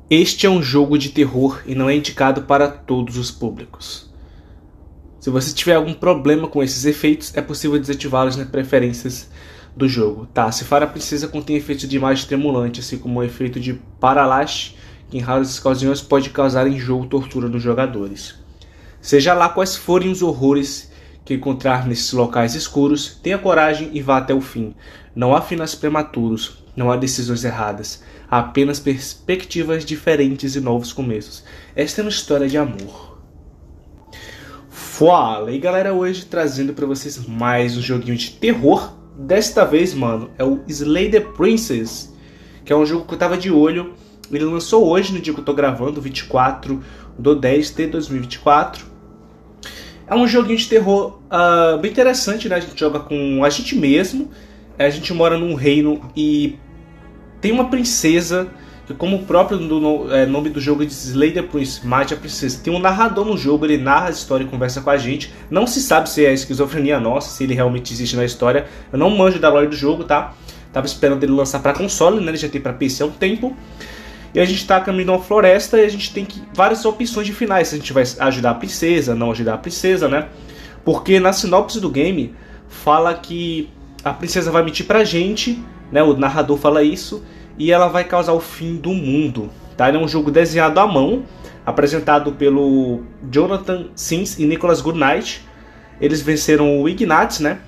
Este é um jogo de terror e não é indicado para todos os públicos. Se você tiver algum problema com esses efeitos, é possível desativá-los nas preferências do jogo. Tá, se Fará Princesa contém efeitos de imagem tremulante, assim como o efeito de paralaxe, que em raras ocasiões pode causar enjoo ou tortura nos jogadores. Seja lá quais forem os horrores que encontrar nesses locais escuros, tenha coragem e vá até o fim. Não há finais prematuros, não há decisões erradas, há apenas perspectivas diferentes e novos começos. Esta é uma história de amor. Fala! E galera, hoje trazendo pra vocês mais um joguinho de terror. Desta vez, mano, é o Slay the Princess, que é um jogo que eu tava de olho. Ele lançou hoje, no dia que eu tô gravando, 24/10/2024. É um joguinho de terror bem interessante, né? A gente joga com a gente mesmo. A gente mora num reino e tem uma princesa, que como o próprio nome do jogo diz, Slay the Prince, mate a princesa. Tem um narrador no jogo, ele narra a história e conversa com a gente. Não se sabe se é esquizofrenia nossa, se ele realmente existe na história. Eu não manjo da lore do jogo, tá? Tava esperando ele lançar pra console, né? Ele já tem pra PC há um tempo. E a gente tá caminhando uma floresta e a gente tem várias opções de finais. Se a gente vai ajudar a princesa, não ajudar a princesa, né? Porque na sinopse do game fala que a princesa vai mentir pra gente, né? O narrador fala isso. E ela vai causar o fim do mundo, tá? Ele é um jogo desenhado à mão, apresentado pelo Jonathan Sims e Nichole Goodnight. Eles venceram o Ignite, né?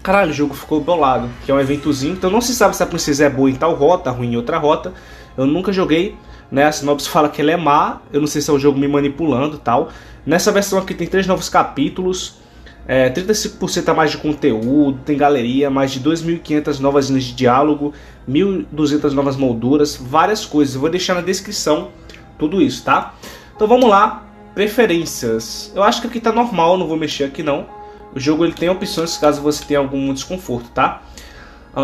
Caralho, o jogo ficou bolado, que é um eventozinho. Então não se sabe se a princesa é boa em tal rota, ruim em outra rota. Eu nunca joguei, né? A sinopse fala que ela é má. Eu não sei se é o jogo me manipulando e tal. Nessa versão aqui tem 3 novos capítulos, 35% a mais de conteúdo, tem galeria, mais de 2.500 novas linhas de diálogo, 1.200 novas molduras, várias coisas. Eu vou deixar na descrição tudo isso, tá? Então vamos lá, preferências. Eu acho que aqui tá normal, não vou mexer aqui não. O jogo ele tem opções caso você tenha algum desconforto, tá?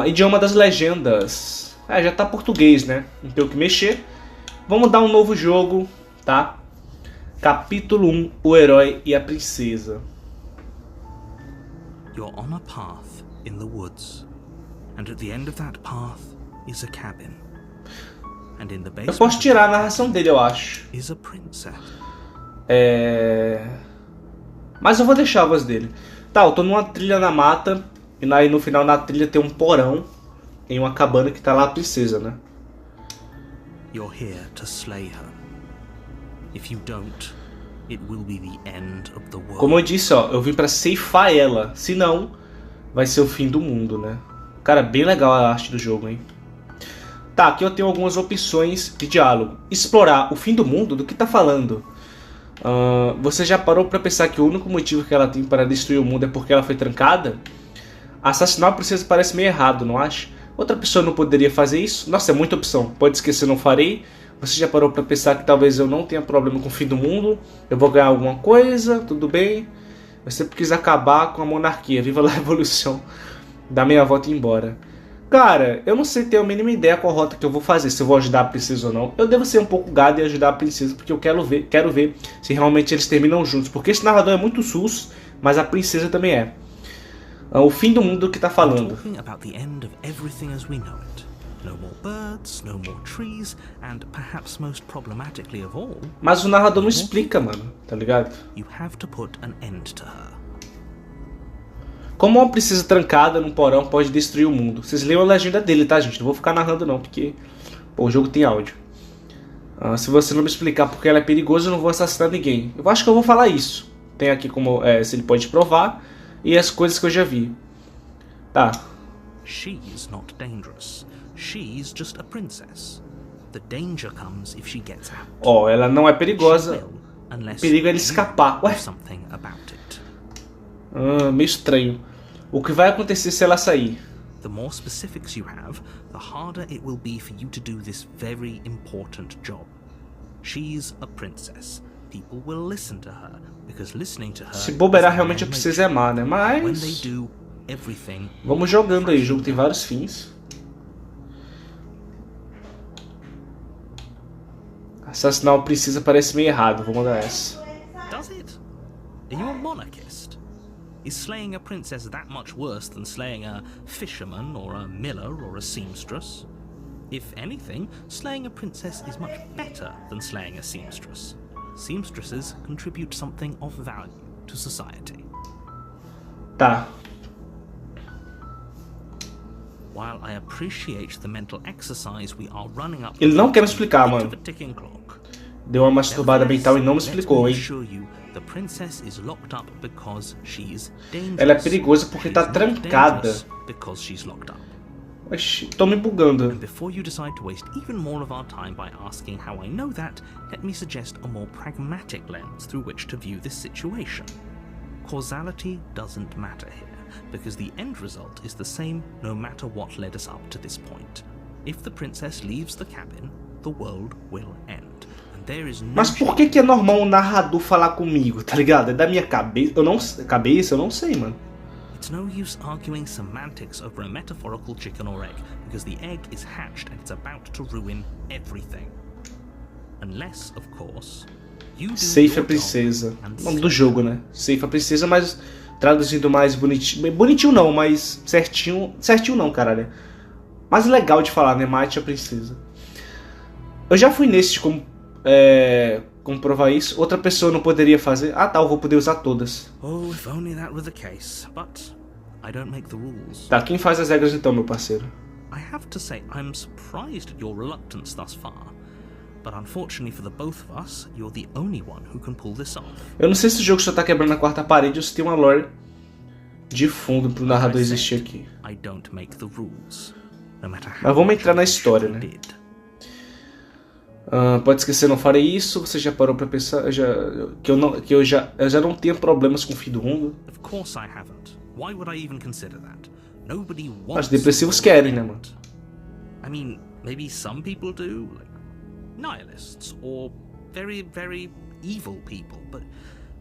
Idioma das legendas. Já tá português, né? Não tem o que mexer. Vamos dar um novo jogo, tá? Capítulo 1, o herói e a princesa. You're on a path in the woods, and at the end of that path is a cabin. And in the basement eu posso tirar a narração dele, eu acho. Is a princess. Mas eu vou deixar a voz dele. Tá, eu tô numa trilha na mata, e aí no final da trilha tem um porão, em uma cabana que tá lá a princesa, né? You're here to slay her. If you don't, it will be the end of the world. Como eu disse, ó, eu vim pra ceifar ela. Se não, vai ser o fim do mundo, né? Cara, bem legal a arte do jogo, hein? Tá, aqui eu tenho algumas opções de diálogo. Explorar o fim do mundo, do que tá falando? Você já parou pra pensar que o único motivo que ela tem para destruir o mundo é porque ela foi trancada? Assassinar a princesa parece meio errado, não acha? Outra pessoa não poderia fazer isso? Nossa, é muita opção. Pode esquecer, não farei. Você já parou pra pensar que talvez eu não tenha problema com o fim do mundo? Eu vou ganhar alguma coisa? Tudo bem? Eu sempre quis acabar com a monarquia. Viva a revolução. Dar meia volta e ir embora. Cara, eu não sei ter a mínima ideia qual rota que eu vou fazer. Se eu vou ajudar a princesa ou não. Eu devo ser um pouco gado e ajudar a princesa. Porque eu quero ver se realmente eles terminam juntos. Porque esse narrador é muito sus. Mas a princesa também é. O fim do mundo que tá falando. Mas o narrador não explica, mano, tá ligado? Como uma princesa trancada num porão pode destruir o mundo? Vocês leiam a legenda dele, tá, gente? Não vou ficar narrando não, porque o jogo tem áudio. Se você não me explicar porque ela é perigosa, eu não vou assassinar ninguém. Eu acho que eu vou falar isso. Tem aqui como se ele pode provar. E as coisas que eu já vi. Tá. She's not dangerous. She's just a princess. The danger comes if she gets out. Ó, ela não é perigosa. O perigo é ele escapar. Ué? Meio estranho. O que vai acontecer se ela sair? The more specifics you have, the harder it will be for you to do this very important job. She's a princess. People will listen to her because listening to her. Se bobear, realmente a princesa é má, né? Mas vamos jogando aí, o jogo tem vários fins. Assassinar uma princesa parece meio errado, vou mandar essa. Does it? Are you a monarchist? Is slaying a princess that much worse than slaying a fisherman or a miller or a seamstress? If anything, slaying a princess is much better than slaying a seamstress. Seamstresses contribute something of value to society. Tá. While I appreciate the mental exercise we are running up. Ele não quer me explicar, mano. Deu uma masturbada mental e não me explicou, hein? Ela é perigosa porque tá trancada. Oxi, tô me bugando. And before you decide to waste even more of our time by asking how I know that, let me suggest a more pragmatic lens through which to view this situation. Causality doesn't matter here, because the end result is the same no matter what led us up to this point. If the princess leaves the cabin, the world will end. And there is no. Mas por que é normal o narrador falar comigo, tá ligado? É da minha cabeça, eu não sei, mano. It's no use arguing semantics over a metaphorical chicken or egg, because the egg is hatched and it's about to ruin everything. Unless, of course, you do Safe a princesa. Nome do jogo, né? Safe a princesa, mas traduzindo mais bonitinho. Bonitinho não, mas certinho. Certinho não, caralho. Mais legal de falar, né? Mate a princesa. Eu já fui nesse de comprovar isso. Outra pessoa não poderia fazer. Ah, tá, eu vou poder usar todas. Oh, if only that were the case, but I don't make the rules. Tá, quem faz as regras então, meu parceiro? I have to say, I'm surprised at your reluctance thus far. But unfortunately for the both of us, you're the only one who can pull this off. Eu não sei se o jogo só tá quebrando a quarta parede ou se tem uma lore de fundo pro narrador existir aqui. I don't make the rules, no matter how. Mas vamos entrar na história, né? Pode esquecer, não farei isso. Você já parou pra pensar que eu já não tenho problemas com o fim do mundo? Of course I haven't. Why would I even consider that? Nobody wants. Mas depressivos querem, né, mano? I mean, maybe some people do, like nihilists or very, very evil people, but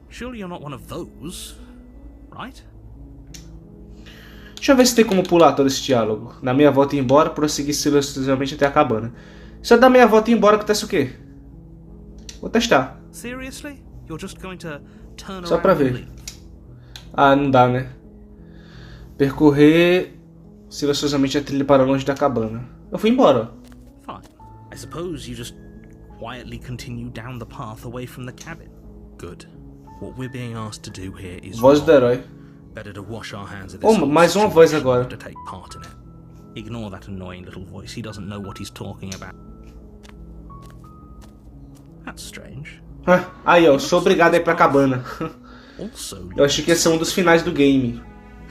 surely you're not one of those, right? Deixa eu ver se tem como pular todo esse diálogo. Na minha volta e ir embora, prosseguir silenciosamente até a cabana. Se eu dar meia volta e ir embora, acontece o quê? Vou testar. Seriously? You're just going to turn Só pra ver. Ah, não dá, né? Percorrer silenciosamente a trilha para longe da cabana. Eu fui embora. Fine. I suppose you just quietly continue down the path away from the cabin. Good. What we're being asked to do here is voz do herói. Better to wash our hands of this. Mais uma voz agora. To take part in it. Ignore that annoying little voice. He doesn't know what he's talking about. That's strange. Aí, ó, sou obrigado a ir pra cabana. Eu achei que ia ser um dos finais do game.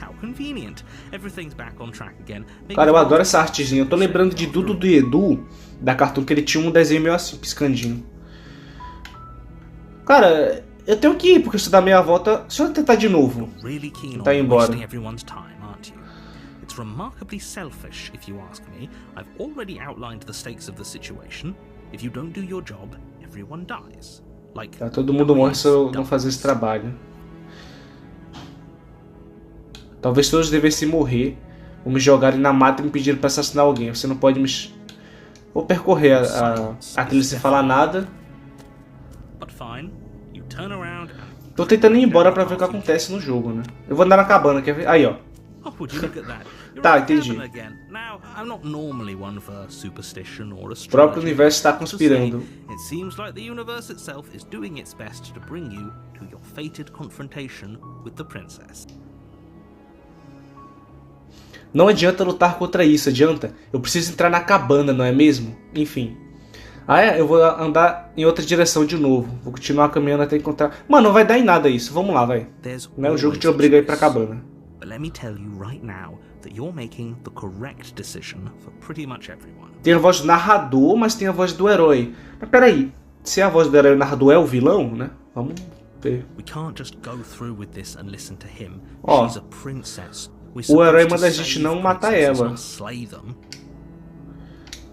How convenient. Everything's back on track again. Cara, eu adoro essa artezinha. Eu tô lembrando de Dudu do Edu, da Cartoon, que ele tinha um desenho meio assim, piscandinho. Cara, eu tenho que ir, porque se eu dar meia volta... Deixa eu tentar de novo. Tentar ir embora. It's remarkably selfish, if you ask me. I've already outlined the stakes of the situation. If you don't do your job, everyone dies. Like, tá, todo mundo morre se eu não fazer esse trabalho. Talvez todos devessem morrer ou me jogarem na mata e me pedirem para assassinar alguém. Você não pode me... Vou percorrer a trilha sem falar nada. Tô tentando ir embora pra ver o que acontece no jogo, né? Eu vou andar na cabana, quer ver? Aí, ó. Tá, entendi. O próprio universo está conspirando. Não adianta lutar contra isso, adianta. Eu preciso entrar na cabana, não é mesmo? Enfim. Ah, é? Eu vou andar em outra direção de novo. Vou continuar caminhando até encontrar... Mano, não vai dar em nada isso. Vamos lá, vai. Não é um jogo que te obriga a ir pra cabana. Tem a voz do narrador, mas tem a voz do herói. Mas peraí. Se a voz do herói e o narrador é o vilão, né? Vamos ver. Ó. O herói manda a gente não matar ela.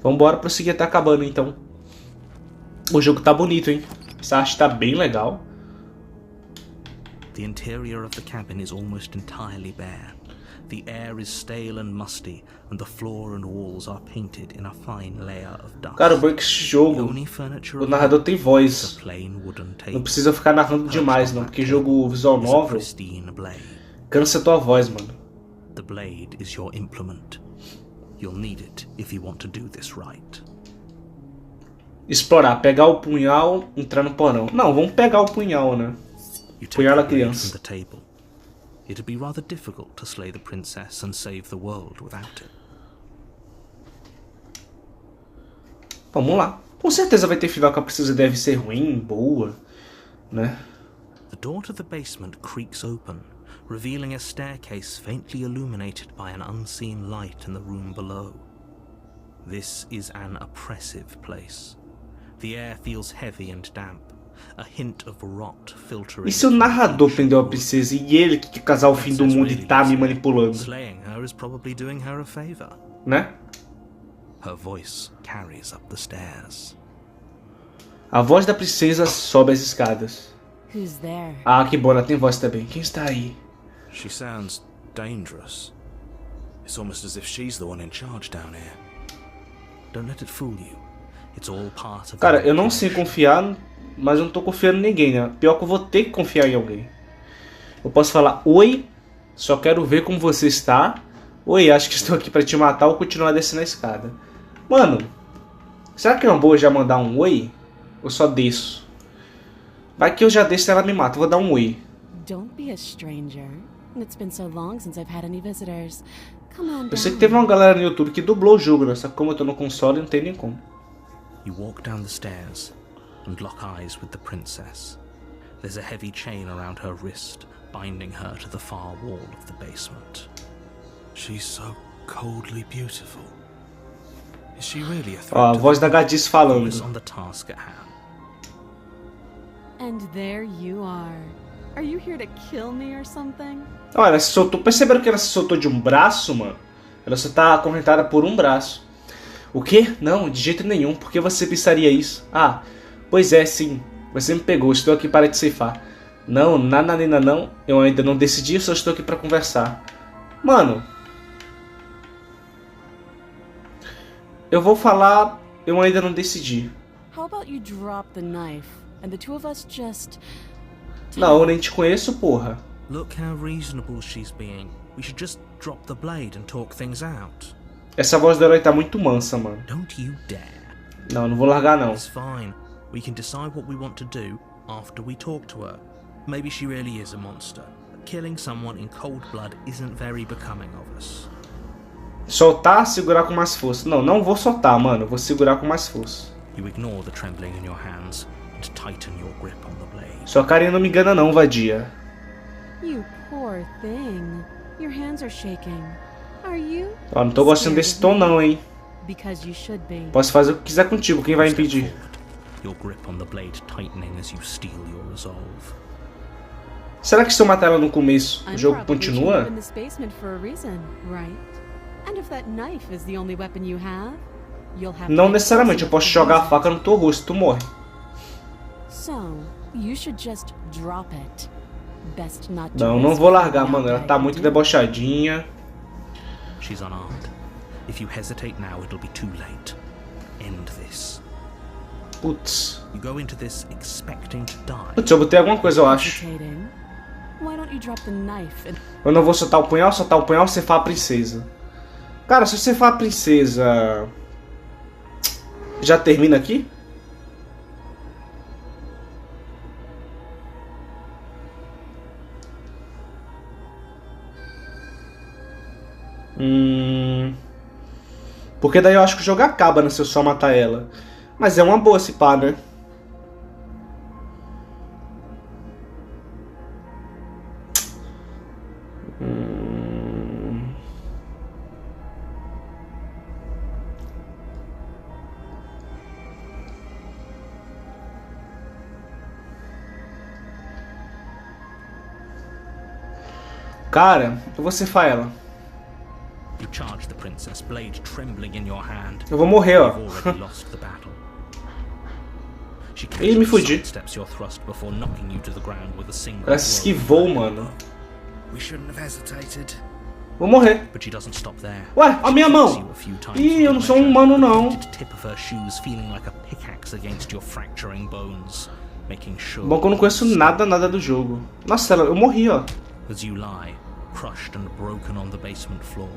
Vambora prosseguir até a cabana, então. O jogo tá bonito, hein? Essa arte tá bem legal. The interior of the cabin is almost entirely bare. The air is stale and musty, and the floor and walls are painted in a fine layer of dust. Cara, o bom é que esse jogo, o narrador tem voz. Não precisa ficar narrando demais, não, porque jogo visual novel cansa a tua voz, mano. The blade is your implement. You'll need it if you want to do this right. Explorar, pegar o punhal, entrar no porão. Não, vamos pegar o punhal, né? Punhal da criança. It'd be rather difficult to slay the princess and save the world without it. Vamos lá. Com certeza vai ter final que a princesa deve ser ruim, boa, né? The door to the basement creaks open, revealing a staircase faintly illuminated by an unseen light in the room below. This is an oppressive place. The air feels heavy and damp. A hint of rot filtering. E se o narrador prendeu a princesa e ele que quer casar o fim do mundo e tá me manipulando? Slaying her is probably doing her a favor. Né? Her voice carries up the stairs. A voz da princesa sobe as escadas. Who's there? Ah, que bom, ela tem voz também. Quem está aí? She sounds dangerous. It's almost as if she's the one in charge down here. Don't let it fool you. It's all part of. Cara, eu não sei confiar, mas eu não tô confiando em ninguém, né? Pior que eu vou ter que confiar em alguém. Eu posso falar, oi, só quero ver como você está. Oi, acho que estou aqui pra te matar ou continuar descendo a escada. Mano, será que é uma boa já mandar um oi? Ou só desço? Vai que eu já desço e ela me mata, eu vou dar um oi. Don't be a stranger. It's been so long since I've had any visitors. Come on down. Eu sei que teve uma galera no YouTube que dublou o jogo, né? Só que como eu tô no console, não tem nem como. You walk down the stairs and lock eyes with the princess. There's a heavy chain around her wrist, binding her to the far wall of the basement. She's so coldly beautiful. Is she really a threat? Ó, a voz da Gadiz falando. On the task at hand. And there you are. Are you here to kill me or something? Olha, ela se soltou. Perceberam que ela se soltou de um braço, mano? Ela só tá acorrentada por um braço. O quê? Não, de jeito nenhum. Por que você pensaria isso? Ah, pois é, sim. Você me pegou. Estou aqui para te ceifar. Não, nananina não. Eu ainda não decidi, só estou aqui para conversar. Mano. Eu vou falar... Eu ainda não decidi. How about you drop the knife and the two of us just... Não, eu nem te conheço, porra. Look how reasonable she's being. We should just drop the blade and talk things out. Essa voz do herói tá muito mansa, mano. Don't you dare. Não, não vou largar não. It's fine. We can decide what we want to do after we talk to her. Maybe she really is a monster. But killing someone in cold blood isn't very becoming of us. Soltar, segurar com mais força. Não, não vou soltar, mano. Vou segurar com mais força. You ignore the trembling in your hands and tighten your grip on the blade. Sua carinha não me engana não, vadia. You poor thing. Your hands are shaking. Are you? Ó, não tô gostando desse tom não, hein. Because you should be. Posso fazer o que quiser contigo, quem vai impedir? Your grip on the blade tightening as you steel your resolve. Será que se eu matar ela no começo, o jogo continua? Não necessariamente, eu posso jogar a faca no teu rosto, tu morre. Não, não vou largar, mano, ela tá muito debochadinha. She's unarmed. If you hesitate now, it'll be too late. End this. Putz. You go into this expecting to die. Putz, eu botei alguma coisa, eu acho. Eu não vou soltar o punhal, cefar a princesa. Cara, se eu cefar a princesa... Já termina aqui? Porque daí eu acho que o jogo acaba, né, se eu só matar ela. Mas é uma boa se pá, né? Cara, eu vou cefar ela. Eu vou morrer, ó. Ih, me fudi. Ela se esquivou, mano. Vou morrer. Ué, a minha mão. Ih, eu não sou um humano, não. Bom que eu não conheço nada do jogo. Nossa, eu morri, ó. As you lie, crushed and broken on the basement floor.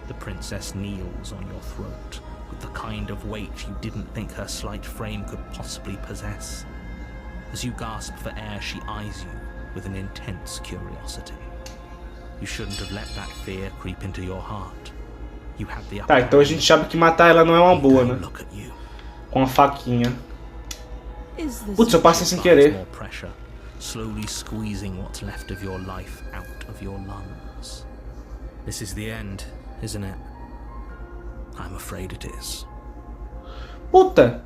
The princess kneels on your throat with the kind of weight you didn't think her slight frame could possibly possess. As you gasp for air, she eyes you with an intense curiosity. You shouldn't have let that fear creep into your heart. You had the Tá, então a gente sabe que matar ela não é uma boa, né? Com a faquinha. Putz, eu passei sem querer. Slowly squeezing what's left of your life out of your lungs. This is the end, isn't it? I'm afraid it is. Puta!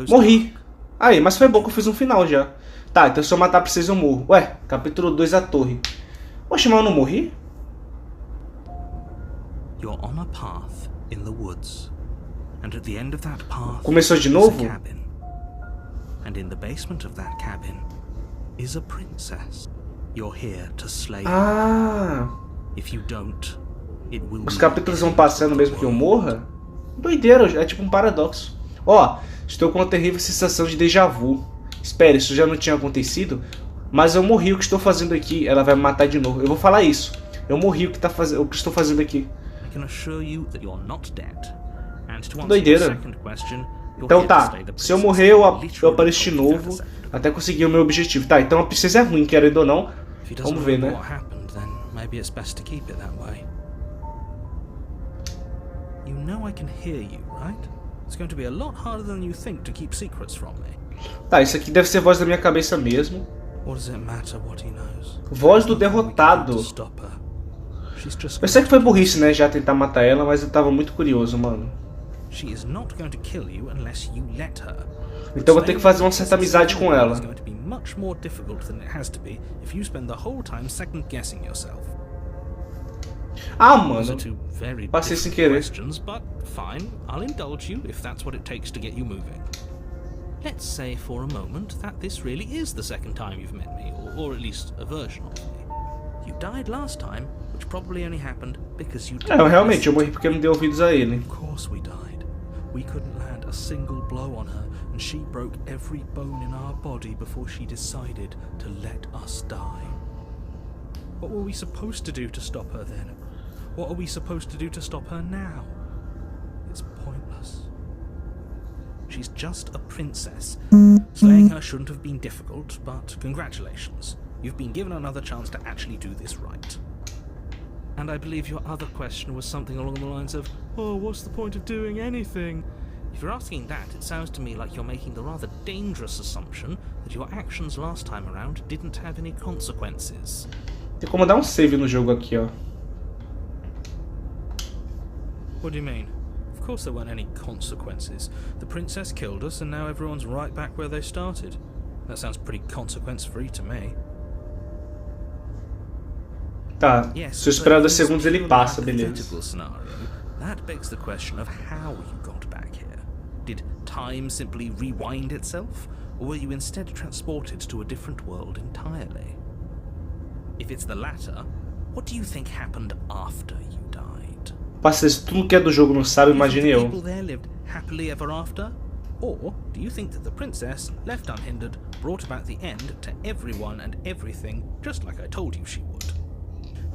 Morri. Aí, mas foi bom que eu fiz um final já. Tá, então se eu matar a princesa eu morro. Ué, capítulo 2, a torre. Poxa, mas eu não morri? You're on a path in the woods. And at the end of that path, começou de novo? And in the basement of that cabin is a princess. You're here to slay her. Ah. If you don't, it will. Os capítulos vão passando mesmo que eu morra? Doideira, é tipo um paradoxo. Ó, estou com uma terrível sensação de déjà vu. Espera, isso já não tinha acontecido? Mas eu morri, o que estou fazendo aqui? Ela vai me matar de novo. Eu vou falar isso. Eu morri, o que estou fazendo aqui? Doideira. Então tá, se eu morrer eu apareço de novo até conseguir o meu objetivo. Tá, então a princesa é ruim, querendo ou não. Vamos ver, né? You know I can hear you, right? It's going to be a lot harder than you think to keep secrets from me. Tá, isso aqui deve ser voz da minha cabeça mesmo. What does it matter what he knows? Voz do derrotado. Eu sei que foi burrice, né, já tentar matar ela, mas eu tava muito curioso, mano. Então vou ter que fazer uma certa amizade com ela. Ah, mano. Passei sem querer. Let's say for a moment that this really is the second time you've met me, or at least a version of me. You died last time, which probably only happened because you didn't. Realmente, eu morri porque não dei ouvidos a ele. Of course we died. We couldn't land a single blow on her, and she broke every bone in our body before she decided to let us die. What were we supposed to do to stop her then? What are we supposed to do to stop her now? It's pointless. She's just a princess. Slaying her shouldn't have been difficult, but congratulations. You've been given another chance to actually do this right. And I believe your other question was something along the lines of, oh, what's the point of doing anything? If you're asking that, it sounds to me like you're making the rather dangerous assumption that your actions last time around didn't have any consequences. Tem como dar um save no jogo aqui, ó. What do you mean? Of course there weren't any consequences. The princess killed us and now everyone's right back where they started. That sounds pretty consequence-free to me. Tá, se eu esperar 2 segundos ele passa, beleza. That begs the question of how you got back here. Did time simply rewind itself, or were you instead transported to a different world entirely? If it's the latter, what do you think happened after you died? Passa, se tudo que é do jogo não sabe, imagine eu. People there lived happily ever after? Or do you think that the princess, left unhindered, brought about the end to everyone and everything, just like I told you she would?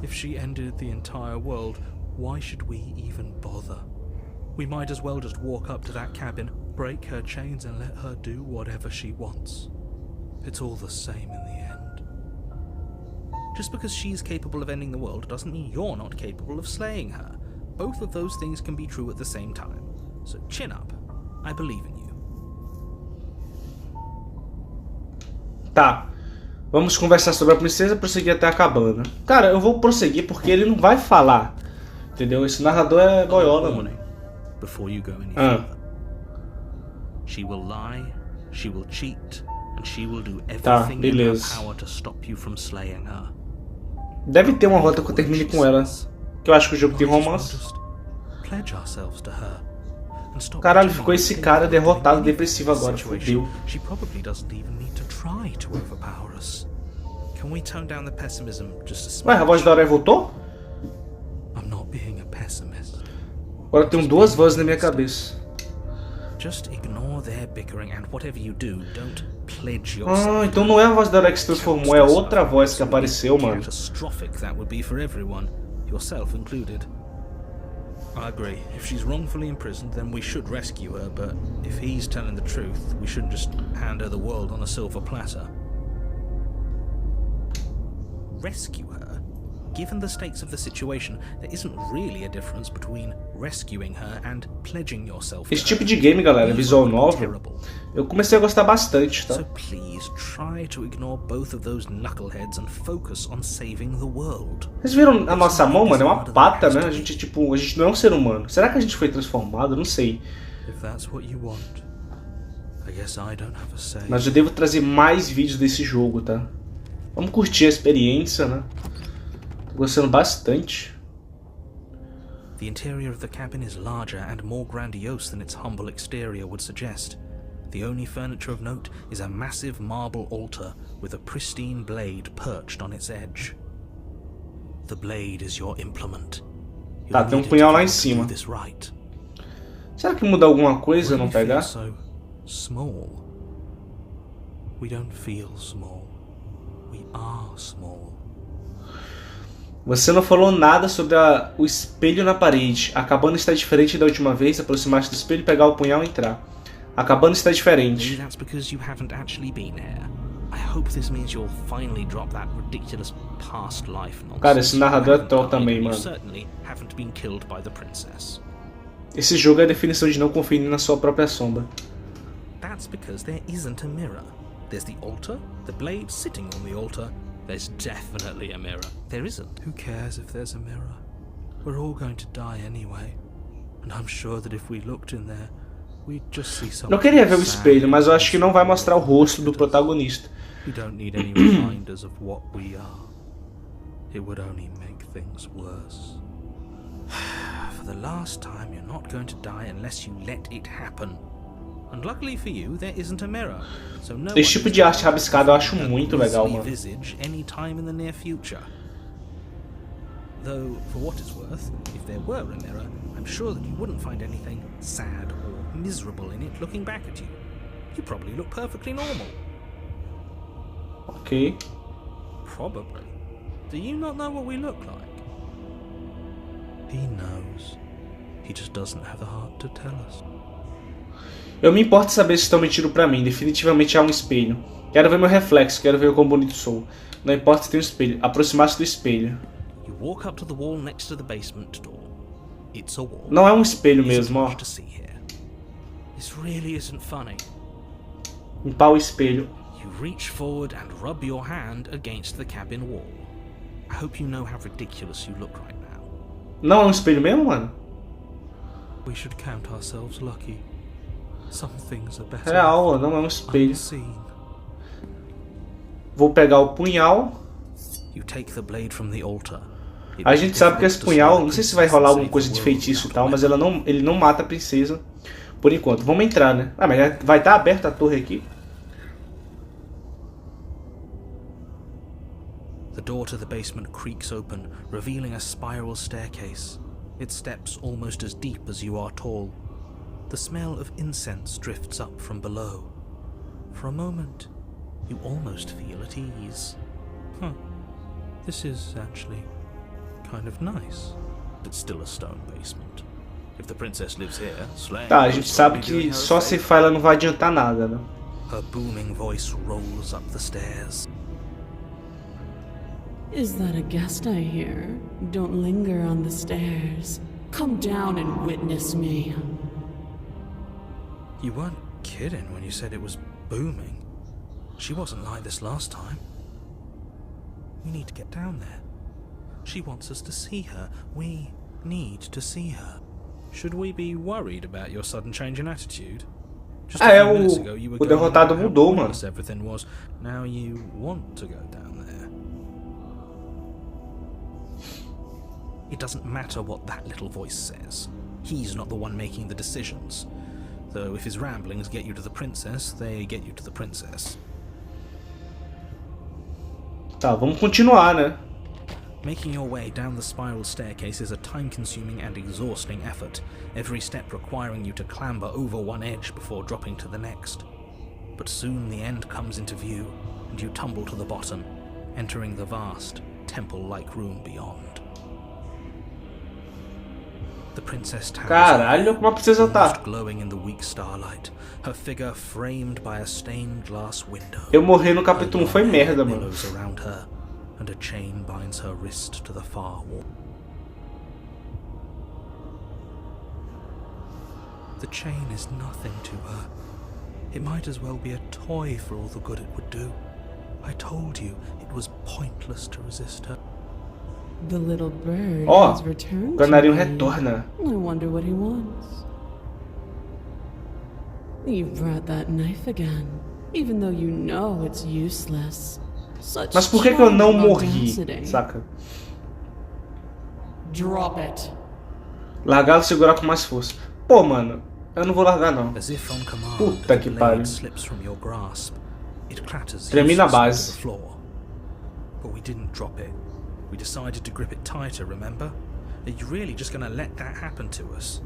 If she ended the entire world, why should we even bother? We might as well just walk up to that cabin, break her chains and let her do whatever she wants. It's all the same in the end. Just because she's capable of ending the world doesn't mean you're not capable of slaying her. Both of those things can be true at the same time. So chin up. I believe in you. Tá. Vamos conversar sobre a princesa e prosseguir até a cabana. Cara, eu vou prosseguir porque ele não vai falar. Entendeu? Esse narrador é boiola, mano. Before you go any further. She will lie, she will cheat, and she will do everything in her power to stop you from slaying her. Deve ter uma rota que eu termine com ela. Que eu acho que o jogo tem romance. Caralho, ficou esse cara derrotado, depressivo agora, fodeu. Ué, a voz da Aurora voltou? Agora eu tenho 2 vozes na minha cabeça. Ah, então não é a voz da Aurora que se transformou, é outra voz que apareceu, mano. Yourself included. I agree. If she's wrongfully imprisoned, then we should rescue her, but if he's telling the truth, we shouldn't just hand her the world on a silver platter. Rescue her? Given the stakes of the situation, there isn't really a difference between rescuing her and pledging yourself. Esse tipo de game, galera, visual novel, eu comecei a gostar bastante, tá? So please try to ignore both of those knuckleheads and focus on saving the world. Vocês viram a nossa mão, mano? É uma pata, né? A gente não é um ser humano. Será que a gente foi transformado? Não sei. If that's what you want, I guess I don't have a say. Mas eu devo trazer mais vídeos desse jogo, tá? Vamos curtir a experiência, né? Tô gostando bastante. The interior of the cabin is larger and more grandiose than its humble exterior would suggest. The only furniture of note is a massive marble altar with a pristine blade perched on its edge. The blade is your implement. Tá, tem um punhal lá em cima. Será que muda alguma coisa não pegar? So small. We don't feel small. We are small. Você não falou nada sobre o espelho na parede. A cabana está diferente da última vez. Aproximar-se do espelho, pegar o punhal e entrar. A cabana está diferente. Cara, esse narrador é troll também, mano. Esse jogo é a definição de não confiar na sua própria sombra. That's because there isn't a mirror. There's the altar, the blade sitting on the altar. There's definitely a mirror. There isn't. Who cares if there's a mirror? We're all going to die anyway. And I'm sure that if we looked in there, we'd just see something. Eu queria ver o espelho, mas eu acho que não vai mostrar o rosto do protagonista. We don't need any reminders of what we are. It would only make things worse. For the last time, you're not going to die unless you let it happen. And luckily for you, there isn't a mirror. So no Esse tipo de arte rabiscada eu acho muito legal, mano. Any time in the near future. Though, for what it's worth, if there were a mirror, I'm sure that you wouldn't find anything sad or miserable in it looking back at you. You probably look perfectly normal. Okay. Probably. Do you not know what we look like? He knows. He just doesn't have the heart to tell us. Eu me importo saber se estão mentindo pra mim. Definitivamente há um espelho. Quero ver meu reflexo. Quero ver o quão bonito sou. Não importa se tem um espelho. Aproximar-se do espelho. You walk up to the wall next to the basement door. It's a wall. Não é um espelho mesmo, ó. This really isn't funny. Limpar o espelho. You reach forward and rub your hand against the cabin wall. I hope you know how ridiculous you look right now. Não é um espelho mesmo, mano? We should count ourselves lucky. Some things are better. Real, não é um espelho. Vou pegar o punhal. You take the blade from the altar. A gente sabe que esse punhal, não sei se vai rolar alguma coisa de feitiço e tal, mas ele não mata a princesa por enquanto. Vamos entrar, né? Ah, mas vai estar aberta a torre aqui. The door to the basement creaks open, revealing a spiral staircase. Its steps almost as deep as you are tall. The smell of incense drifts up from below. For a moment, you almost feel at ease. This is actually kind of nice. It's still a stone basement. If the princess lives here, slaying. Tá, a gente sabe que só se ela não vai adiantar nada, né? Her booming voice rolls up the stairs. Is that a guest I hear? Don't linger on the stairs. Come down and witness me. You weren't kidding when you said it was booming. She wasn't like this last time. We need to get down there. She wants us to see her. We need to see her. Should we be worried about your sudden change in attitude? Just a few minutes ago you were o derrotado going mudou, how mano. Everything was. Now you want to go down there. It doesn't matter what that little voice says. He's not the one making the decisions. Though if his ramblings get you to the princess, they get you to the princess. Tá, vamos continuar, né? Making your way down the spiral staircase is a time-consuming and exhausting effort, every step requiring you to clamber over one edge before dropping to the next. But soon the end comes into view, and you tumble to the bottom, entering the vast, temple-like room beyond. Caralho, como a princesa tá? Eu morri no capítulo 1, foi merda, mano. The chain is nothing to her. It might as well be a toy for all the good it would do. I told you it was pointless to resist her. The little bird Ó, has returned. O canarinho retorna. I wonder what he wants. You brought that knife again, even though you know it's useless. Such Mas por que eu não morri, audacity. saca? Drop it. Largar e segurar com mais força. Pô, mano, eu não vou largar não. Puta que pariu. Tremi na base. But we didn't drop it. We decided to grip it tighter, remember? Are you really just going to let that happen to us?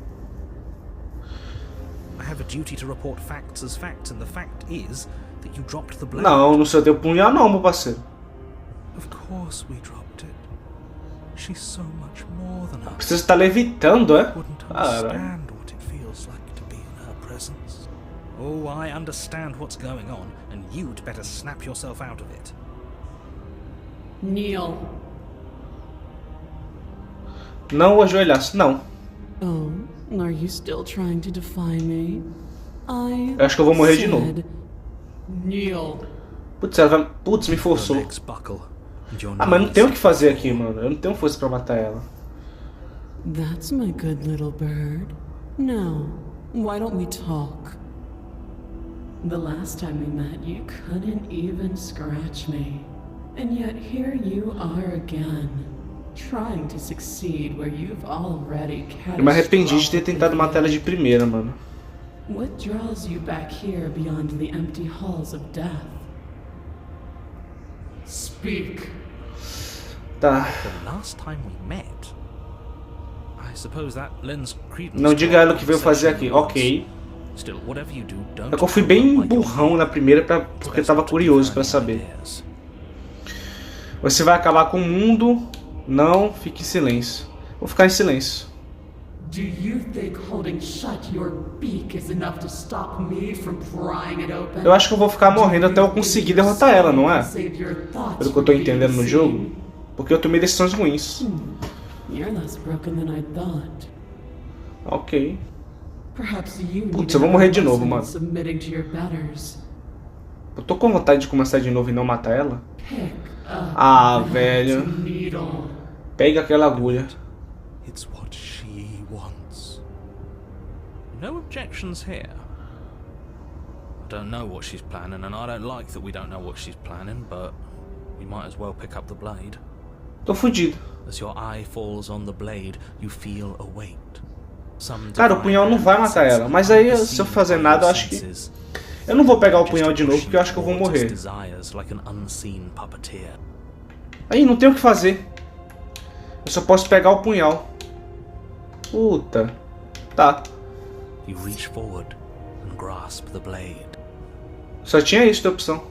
I have a duty to report facts as facts, and the fact is that you dropped the blade. Não, não sei teu punhal não, meu parceiro. Of course we dropped it. She's so much more than us. Você está levitando, é? Wouldn't understand what it feels like to be in her presence. Oh, I understand what's going on, and you'd better snap yourself out of it. Kneel. Não ajoelhasse, não. Oh, are you still trying to defy me? Eu acho que eu vou morrer de novo. Kneel. Putz, ela vai... Putz, me forçou. Ah, mas não tem o que fazer aqui, mano. Eu não tenho força pra matar ela. That's my good little bird. Now, why don't we talk? The last time we met, you couldn't even scratch me. And yet here you are again, trying to succeed where you've already Eu me arrependi de ter tentado matar ela de primeira, mano. What draws you back here beyond the empty halls of death? Speak. Tá. The last time we met, I suppose that lends credence. Não diga ela o que veio fazer aqui. Ok. Still, whatever you do, don't. É que eu fui bem burrão na primeira porque eu tava curioso pra saber. Você vai acabar com o mundo? Não, fique em silêncio. Vou ficar em silêncio. Do you think holding shut your beak is enough to stop me from prying it open? Eu acho que eu vou ficar morrendo até eu conseguir derrotar ela, não é? Pelo que eu tô entendendo no jogo. Porque eu tomei decisões ruins. You're less broken than I thought. Ok. Perhaps you Putz, eu vou morrer de novo, mano. submitting to your betters. Eu tô com vontade de começar de novo e não matar ela. Pick up Ah, that velho. needle. Pega aquela agulha. It's what she wants. No objections here. I don't know what she's planning, and I don't like that we don't know what she's planning, but we might as well pick up the blade. Tô fudido. As your eye falls on the blade, you feel a weight. Cara, o punhal não vai matar ela. Mas aí, se eu fazer nada, eu acho que... Eu não vou pegar o punhal de novo, porque eu acho que eu vou morrer. Aí, não tem o que fazer. Eu só posso pegar o punhal. Puta. Tá. Só tinha isso de opção.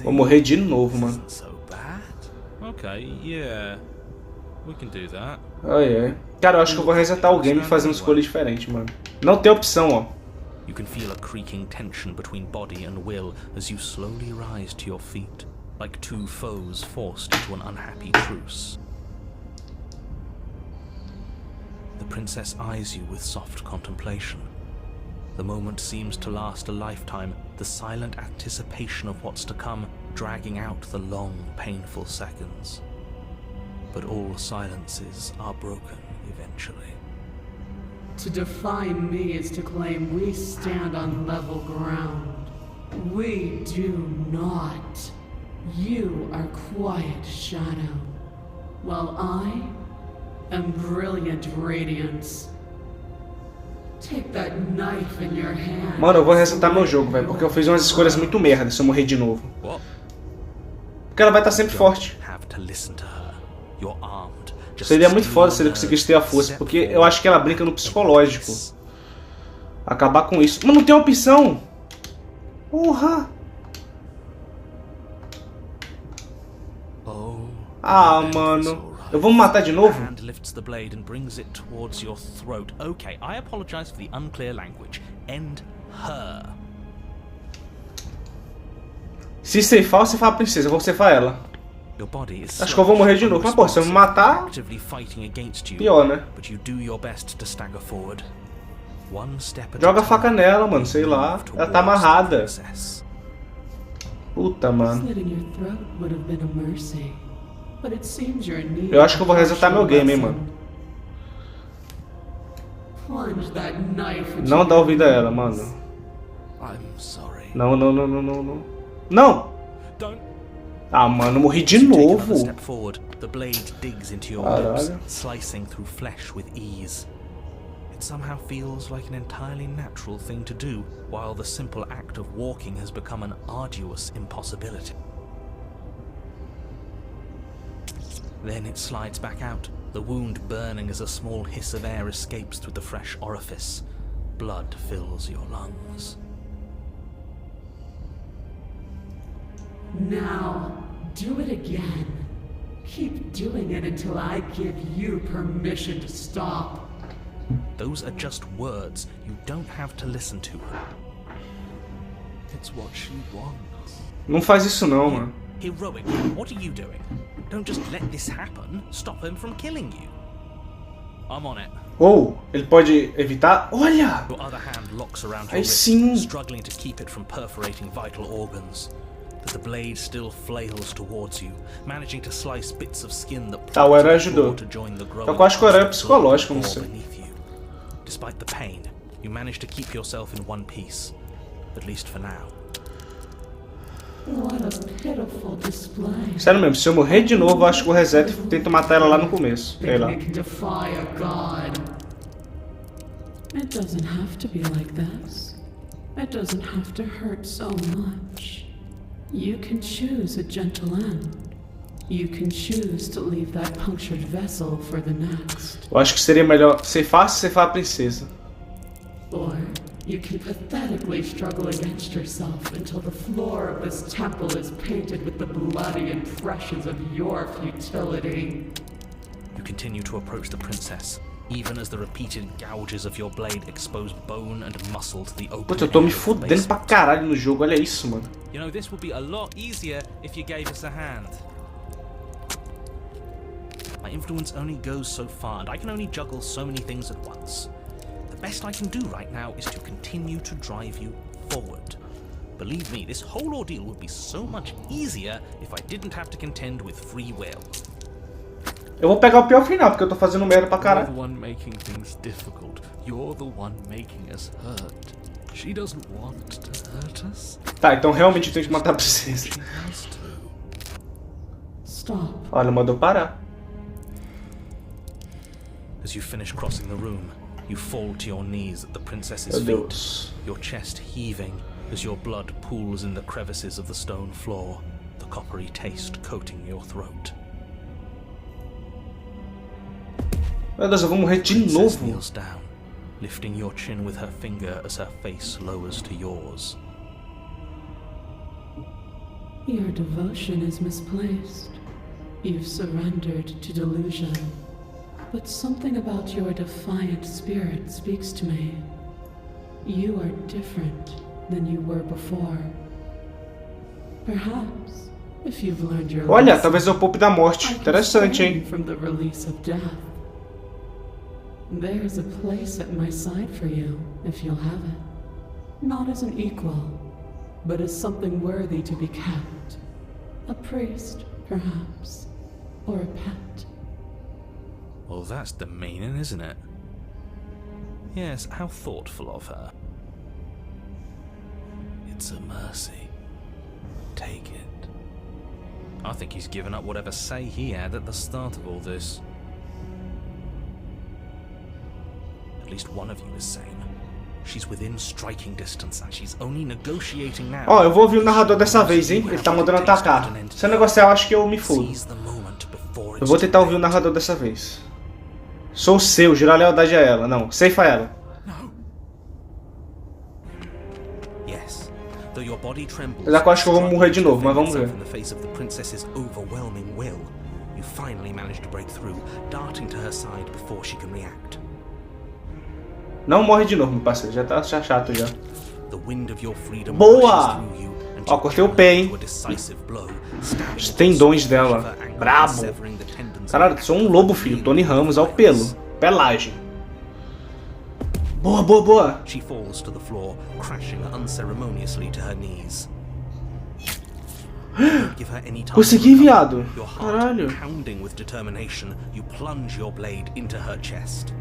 Vou morrer de novo, mano. Ai, ai. Cara, eu acho que eu vou resetar o game e fazer uma escolha diferente, mano. Não tem opção, ó. You can feel a creaking tension between body and will as you slowly rise to your feet, like two foes forced into an unhappy truce. The princess eyes you with soft contemplation. The moment seems to last a lifetime, the silent anticipation of what's to come, dragging out the long, painful seconds. But all silences are broken eventually. To defy me is to claim we stand on level ground. We do not. You are quiet shadow, while I am brilliant radiance. Take that knife in your hand. Mano, eu vou resetar meu jogo, velho, porque eu fiz umas escolhas muito merda se eu morrer de novo. Porque ela vai estar sempre forte. Seria muito foda se ele conseguisse ter a força, porque eu acho que ela brinca no psicológico. Acabar com isso. Mas não tem opção! Porra! Ah, mano. Eu vou me matar de novo? Hand lifts the blade and brings it towards your throat. Okay, I apologize for the unclear language. End her. Se ceifar ou ceifar a princesa, eu vou ceifar ela. Your body is Acho que eu vou morrer de novo. Mas pô, se eu me matar, actively fighting against you, pior, né? but you do your best to stagger forward. One step at Joga a a faca time, nela, mano, sei lá. Ela tá amarrada. Puta, mano. Eu acho que eu vou resetar meu game, hein, mano. Não dá ouvido a ela, mano. Não, não, não, não, não, não. Não! Ah, mano, eu morri de novo. Caralho. It somehow feels like an entirely natural thing to do, while the simple act of walking has become an arduous impossibility. Then it slides back out, the wound burning as a small hiss of air escapes through the fresh orifice. Blood fills your lungs. Now, do it again. Keep doing it until I give you permission to stop. Those are just words. You don't have to listen to her. It's what she wants. Não faz isso não, mano. Heroic, what are you doing? Don't just let this happen. Stop him from killing you. I'm on it. Ou ele pode evitar. Olha! Your other hand locks around your Aí wrist, sim. struggling to keep it from perforating vital organs. But the blade still flails towards you, managing to slice bits of skin that Tá, o herói ajudou. Eu acho que o herói é psicológico, não sei. Despite the pain, you manage to keep yourself in one piece, at least for now. What a pitiful display. Sério mesmo, se eu morrer de novo, eu acho que eu reseto e tento matar ela lá no começo. Sei lá. It doesn't have to be like this. It doesn't have to hurt so much. You can choose a gentle end. You can choose to leave that punctured vessel for the next. Eu acho que seria melhor ceifar a princesa. Or you can pathetically struggle against yourself until the floor of this temple is painted with the bloody impressions of your futility. You continue to approach the princess, even as the repeated gouges of your blade expose bone and muscle to the open. Putz, eu tô me fudendo pra caralho no jogo, olha isso, mano. You know, this would be a lot easier if you gave us a hand. My influence only goes so far, and I can only juggle so many things at once. The best I can do right now is to continue to drive you forward. Believe me, this whole ordeal would be so much easier if I didn't have to contend with free will. Eu vou pegar o pior final, porque eu tô fazendo merda pra caralho. You're the one making things difficult. You're the one making us hurt. She doesn't want to hurt us. Tá, então realmente eu tenho que matar a princesa. Stop. Olha, mandou parar. As you finish crossing the room, you fall to your knees at the princess's Meu feet, Deus. your chest heaving as your blood pools in the crevices of the stone floor, the coppery taste coating your throat. Meu Deus, eu vou morrer de novo. Kneels down, lifting your chin with her finger as her face lowers to yours. Your devotion is misplaced. You've surrendered to delusion. But something about your defiant spirit speaks to me. You are different than you were before. Perhaps, if you've learned your Olha, lesson, talvez eu poupe da morte. Interessante, hein? from the release of death. There's a place at my side for you, if you'll have it. Not as an equal, but as something worthy to be kept. A priest, perhaps, or a pet. Well, that's demeaning, isn't it? Yes, how thoughtful of her. It's a mercy. Take it. I think he's given up whatever say he had at the start of all this. At least one of you is sane. She's within striking distance and she's only negotiating now. Ó, eu vou ouvir o narrador dessa vez, hein? Ele tá mandando atacar. Se eu negociar, eu acho que eu me fodo. Eu vou tentar ouvir o narrador dessa vez. Sou seu, jurar lealdade a ela. Não, ceifa ela. Eu acho que eu vou morrer de novo, mas vamos ver. You finally manage to break through, darting to her side before she can react. Não morre de novo, meu parceiro. Já tá chato já. The wind of your freedom Boa! Ó, cortei o pé, hein? Os tendões dela. Brabo. Caralho, sou um lobo, filho. Tony Ramos, ao pelo. Pelagem. Boa, boa, boa. She falls to the floor, crashing unceremoniously to her knees. Consegui, viado. Caralho. Pounding with determination, you plunge your blade into her chest.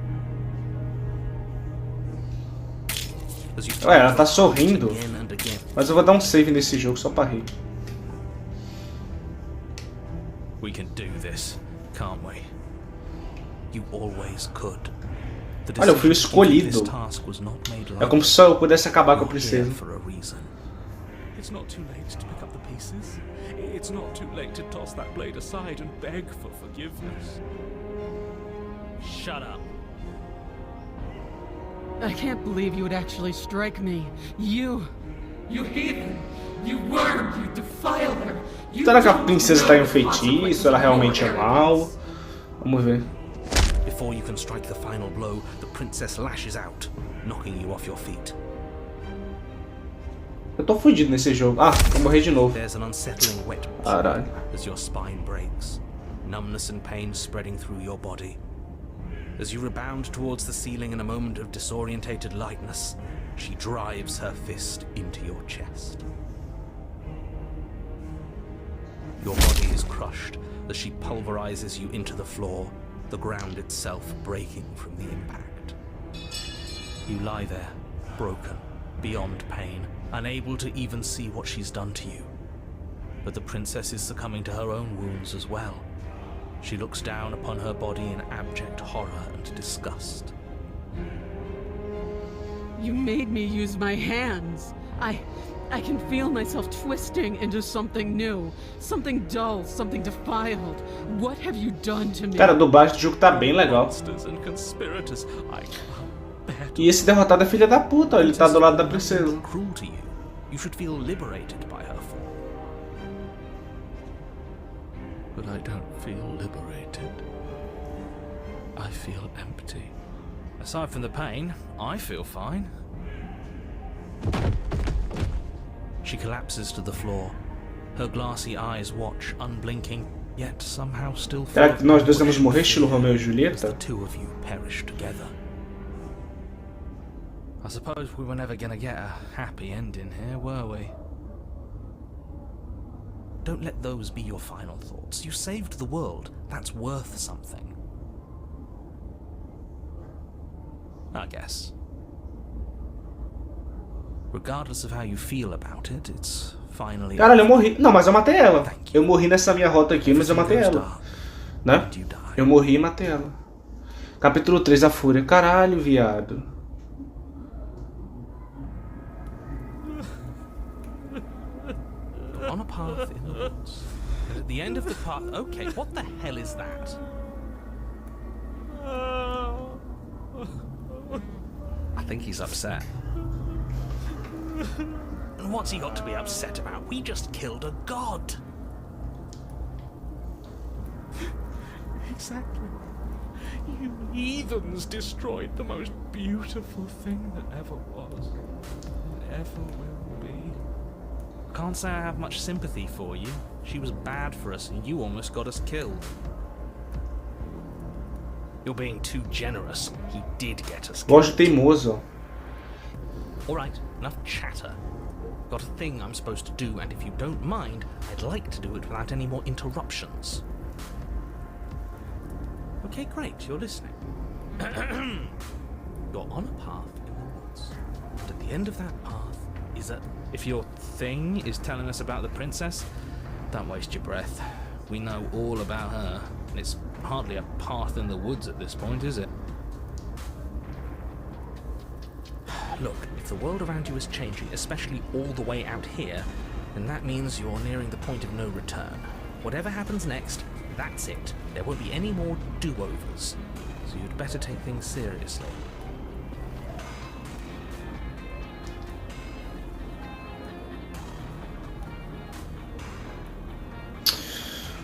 Ué, ela tá sorrindo. Mas eu vou dar um save nesse jogo só pra rir. We can do this, can't we? You always could. Olha, eu fui o escolhido. É como se só eu pudesse acabar com a princesa. It's not too late to pick up the pieces. It's not too late to toss that blade aside and beg for forgiveness. Shut up. I can't believe you would actually strike me. You heathen! You worm! You defiler! Será que a princesa tá em um feitiço? Ela realmente é mal? Vamos ver. Before you can strike the final blow, the princess lashes out, knocking you off your feet. Eu tô fudido nesse jogo. Ah, vou morrer de novo. There's an unsettling wet Caralho. as your spine breaks, numbness and pain spreading through your body. As you rebound towards the ceiling in a moment of disorientated lightness, she drives her fist into your chest. Your body is crushed as she pulverizes you into the floor, the ground itself breaking from the impact. You lie there, broken, beyond pain, unable to even see what she's done to you. But the princess is succumbing to her own wounds as well. She looks down upon her body in abject horror and disgust. You made me use my hands. I can feel myself twisting into something new, something dull, something defiled. What have you done to me? Cara, a dublagem do jogo tá bem legal. E esse derrotado é filha da puta, ó, ele tá do lado da princesa. Cruel to you. You should feel liberated by her fall. But I don't feel liberated. I feel empty. Aside from the pain, I feel fine. She collapses to the floor. Her glassy eyes watch, unblinking, yet somehow still full Será que nós dois vamos morrer, estilo Romeo e Julieta? the two of you perish together. I suppose we were never gonna get a happy ending here, were we? Don't let those be your final thoughts. You saved the world. That's worth something. I guess. Regardless of how you feel about it, it's finally... Caralho, eu morri. Não, mas eu matei ela. Eu morri nessa minha rota aqui, mas eu matei ela. Né? Eu morri e matei ela. Capítulo 3, a Fúria. Caralho, viado. On a path in the woods. And at the end of the path... Okay, what the hell is that? I think he's upset. And what's he got to be upset about? We just killed a god. Exactly. You heathens destroyed the most beautiful thing that ever was, and ever will be. Can't say I have much sympathy for you. She was bad for us and you almost got us killed. You're being too generous. He did get us killed. Gosto teimoso. Alright, enough chatter. Got a thing I'm supposed to do, and if you don't mind, I'd like to do it without any more interruptions. Okay, great, you're listening. You're on a path in the woods, and at the end of that path is a... If your thing is telling us about the princess, don't waste your breath. We know all about her, and it's hardly a path in the woods at this point, is it? Look, if the world around you is changing, especially all the way out here, then that means you're nearing the point of no return. Whatever happens next, that's it. There won't be any more do-overs. So you'd better take things seriously.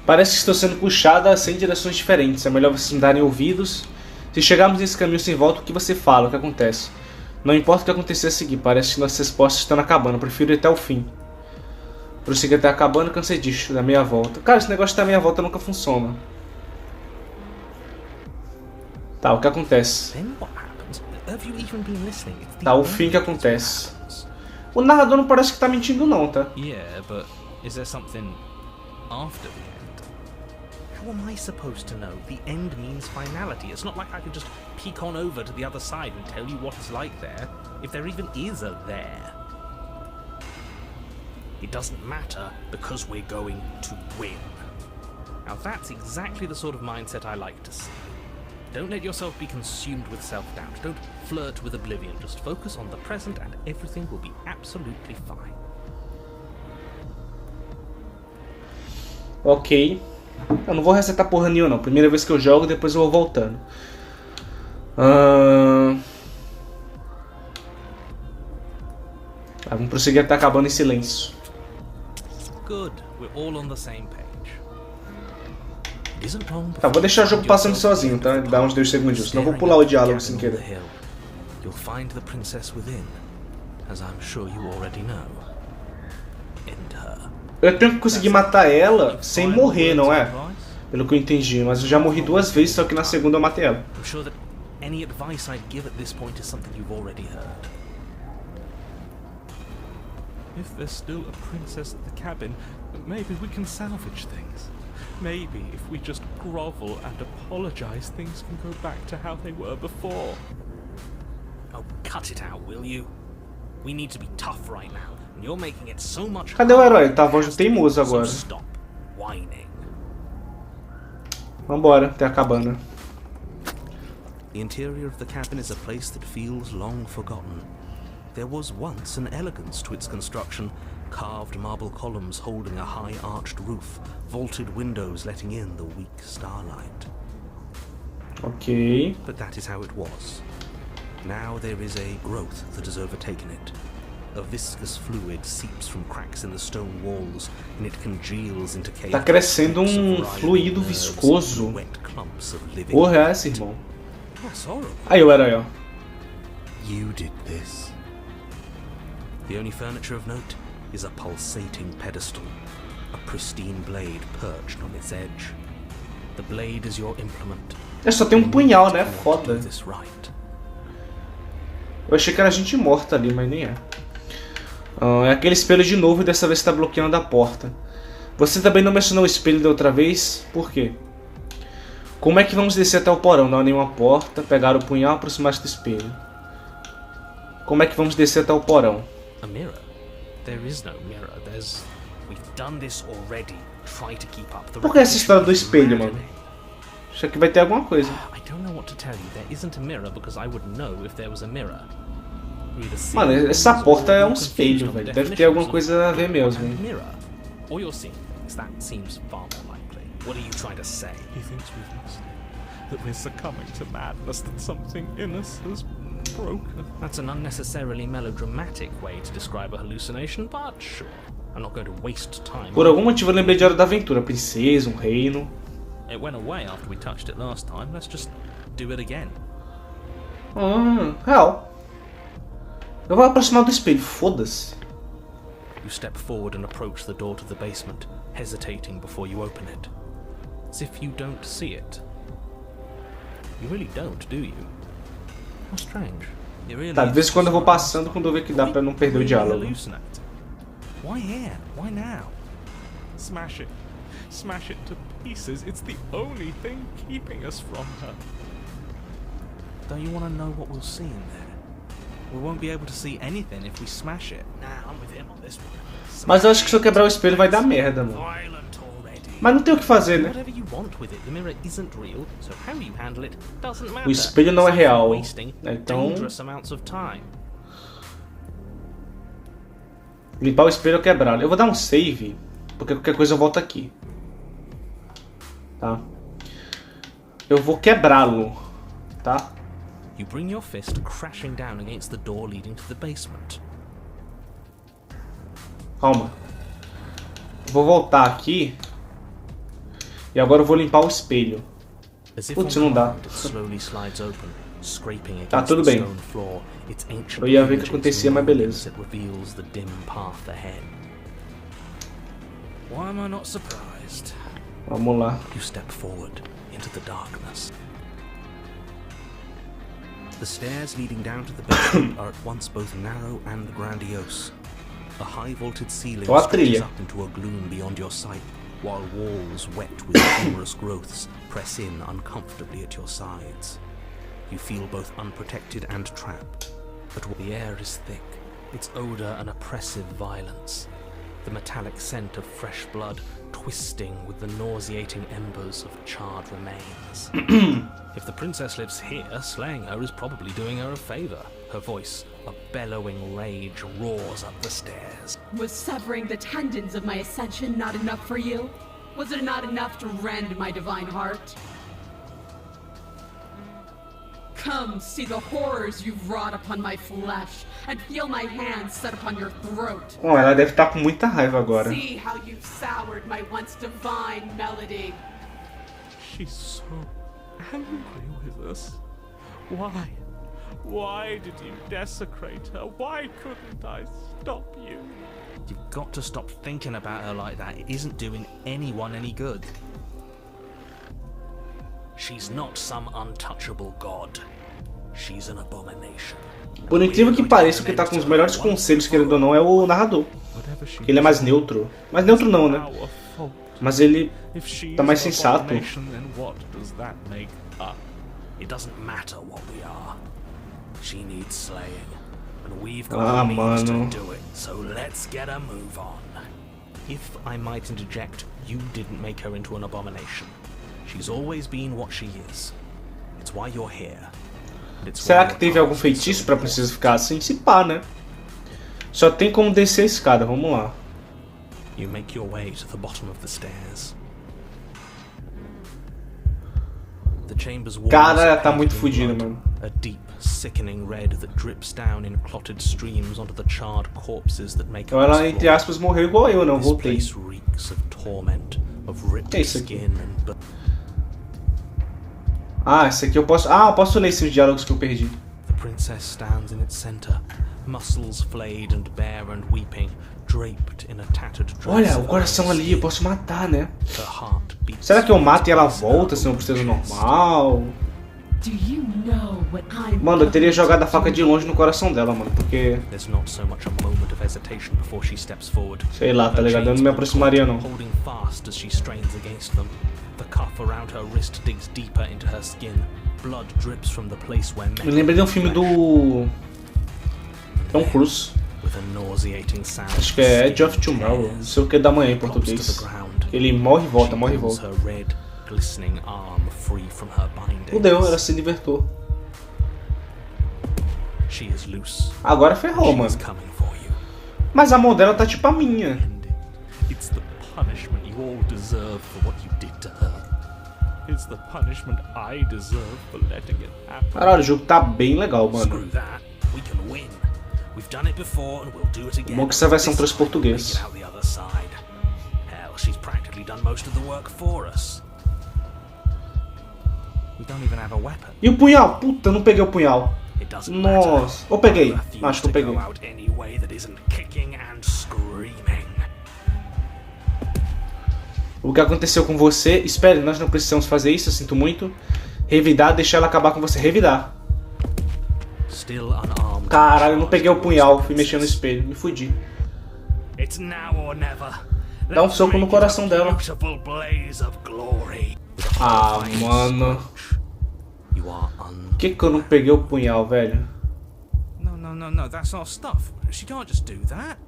Parece que estou sendo puxada a 100 direções diferentes. É melhor vocês me darem ouvidos. Se chegarmos nesse caminho sem volta, o que você fala? O que acontece? Não importa o que acontecer a seguir. Parece que nossas respostas estão acabando. Eu prefiro ir até o fim. Prosseguir até acabando, cansei disso, da meia volta. Cara, esse negócio da meia volta nunca funciona. Tá, o que acontece? Tá, o fim que acontece. O narrador não parece que tá mentindo não, tá? Yeah, but is there something after the end? How am I supposed to know? The end means finality. It's not like I can just peek on over to the other side and tell you what it's like there, if there even is a there. It doesn't matter because we're going to win. Now that's exactly the sort of mindset I like to see. Don't let yourself be consumed with self-doubt. Don't flirt with oblivion. Just focus on the present and everything will be absolutely fine. Ok. Eu não vou resetar porra nenhuma não. Primeira vez que eu jogo, depois eu vou voltando. Vamos prosseguir até acabando em silêncio. Good. We're all on the same page. Tá, vou deixar o jogo passando sozinho, tá? Dá uns 2 segundos, senão eu vou pular o diálogo sem querer. You'll find the princess within, as I'm sure you already know. Eu tenho que conseguir matar ela sem morrer, não é? Pelo que eu entendi, mas eu já morri 2 vezes, só que na segunda eu matei ela. I'm sure that any advice I'd give at this point is something you've already heard. If there's still a princess at the cabin, maybe we can salvage things. Maybe if we just grovel and apologize, things can go back to how they were before. Oh, cut it out, will you? We need to be tough right now, and you're making it so much. Cadê o herói? Tá a voz do teimoso agora. Stop whining. Vambora, até a cabana. The interior of the cabin is a place that feels long forgotten. There was once an elegance to its construction, carved marble columns holding a high-arched roof, vaulted windows letting in the weak starlight. Okay. But that is how it was. Now there is a growth that has overtaken it. A viscous fluid seeps from cracks in the stone walls, and it congeals into chaos. Tá crescendo fluido viscoso. Porra, é essa, irmão? Aí o herói, ó. You did this. The only furniture of note is a pulsating pedestal, a pristine blade perched on its edge. The blade is your implement. É só tem punhal, né? Foda. Eu achei que era gente morta ali, mas nem é. É aquele espelho de novo e dessa vez está bloqueando a porta. Você também não mencionou o espelho da outra vez? Por quê? Como é que vamos descer até o porão? Não há nenhuma porta. Pegar o punhal e aproximar-se do espelho. Como é que vamos descer até o porão? A mirror. There is no mirror. We've done this already. Try to keep up the. Por que essa história do espelho, mano? Acho que vai ter alguma coisa. I don't know what to tell you. There isn't a mirror because I would know if there was a mirror. Mano, essa porta é um espelho, velho. Deve ter alguma coisa a ver mesmo. Or you're seeing things. That seems far more likely. What are you trying to say? He thinks we've lost it. That we're succumbing to madness, that something in us has broken. That's an unnecessarily melodramatic way to describe a hallucination, but sure. I'm not going to waste time. Por algum motivo eu lembrei de Hora da Aventura, princesa, um reino. It went away after we touched it last time. Let's just do it again. Real. Eu vou aproximar do espelho, foda-se. You step forward and approach the door to the basement, hesitating before you open it. As if you don't see it. You really don't, do you? How strange. Tá, de vez em quando eu vou passando quando eu ver que dá pra não perder o diálogo. Why here? Why now? Smash it. Smash it to pieces. It's the only thing keeping us from her. Don't you want to know what we'll see in there? We won't be able to see anything if we smash it. Nah, I'm with him on this one. Mas eu acho que se eu quebrar o espelho vai dar merda, mano. Mas não tem o que fazer, né? O espelho não é real, então limpar o espelho ou quebrá-lo. Eu vou dar um save, porque qualquer coisa eu volto aqui. Tá? Eu vou quebrá-lo, tá? You bring your fist crashing down against the door leading to the basement. Calma. Vou voltar aqui. E agora eu vou limpar o espelho. Putz, não dá. Tá, tudo bem. Eu ia ver o que acontecia, mas beleza. Vamos lá. The stairs leading down to the basement are at once both narrow and grandiose. A high-vaulted ceiling stretches up into a gloom beyond your sight, while walls wet with numerous growths press in uncomfortably at your sides. You feel both unprotected and trapped, but the air is thick, its odor an oppressive violence, the metallic scent of fresh blood twisting with the nauseating embers of charred remains. If the princess lives here, slaying her is probably doing her a favor. Her voice, a bellowing rage, roars up the stairs. Was severing the tendons of my ascension not enough for you? Was it not enough to rend my divine heart? Come, see the horrors you've wrought upon my flesh, and feel my hands set upon your throat. Bom, ela deve estar com muita raiva agora. See how you've soured my once divine melody. She's so angry with us. Why? Why did you desecrate her? Why couldn't I stop you? You've got to stop thinking about her like that. It isn't doing anyone any good. She's not some untouchable god. She's an abomination. Por incrível que pareça, o que tá com os melhores conselhos, querendo ou não, é o narrador. Ele é mais neutro. Mais neutro não, né? Mas ele tá mais sensato. It doesn't matter what we are. She needs slaying, and we've got the means to do it. So let's get a move on. If I might interject, you didn't make her into an abomination. She's always been what she is. It's why you're here. Será que teve algum feitiço pra princesa ficar assim? Se pá, né? Só tem como descer a escada, vamos lá. You make your way to the bottom of the stairs. The chamber's walls Cara, ela tá muito fodida, mano. A deep, sickening red that drips down in clotted streams onto the charred corpses that make então ela, entre aspas, morreu igual eu, não voltei. This place reeks of torment, of ripped skin and... Ah, esse aqui eu posso... Ah, eu posso ler esses diálogos que eu perdi. The princess stands in its center, muscles flayed and bare and weeping, draped in a tattered dress. Olha, o coração ali, eu posso matar, né? Será que eu mato e ela volta, se não precisa normal? Mano, eu teria jogado a faca de longe no coração dela, mano, porque... Sei lá, tá ligado? Eu não me aproximaria, não. Me lembrei de um filme do... Tom Cruise. Acho que é Edge of Tomorrow, não sei o que é da manhã em português. Ele morre e volta, morre e volta. Fudeu, ela se libertou. Agora ferrou, mano. Mas a mão dela tá tipo a minha. Caralho, o jogo tá bem legal, mano. Bom que essa versão trouxe português. E o punhal? Puta, eu não peguei o punhal. Nossa, ou peguei? Acho que eu peguei. O que aconteceu com você? Espere, nós não precisamos fazer isso, eu sinto muito. Revidar, deixar ela acabar com você. Revidar. Caralho, eu não peguei o punhal, fui mexer no espelho, me fudi. Dá um soco no coração dela. Ah, mano. Por que eu não peguei o punhal, velho? No, that's our stuff. She can't just do that.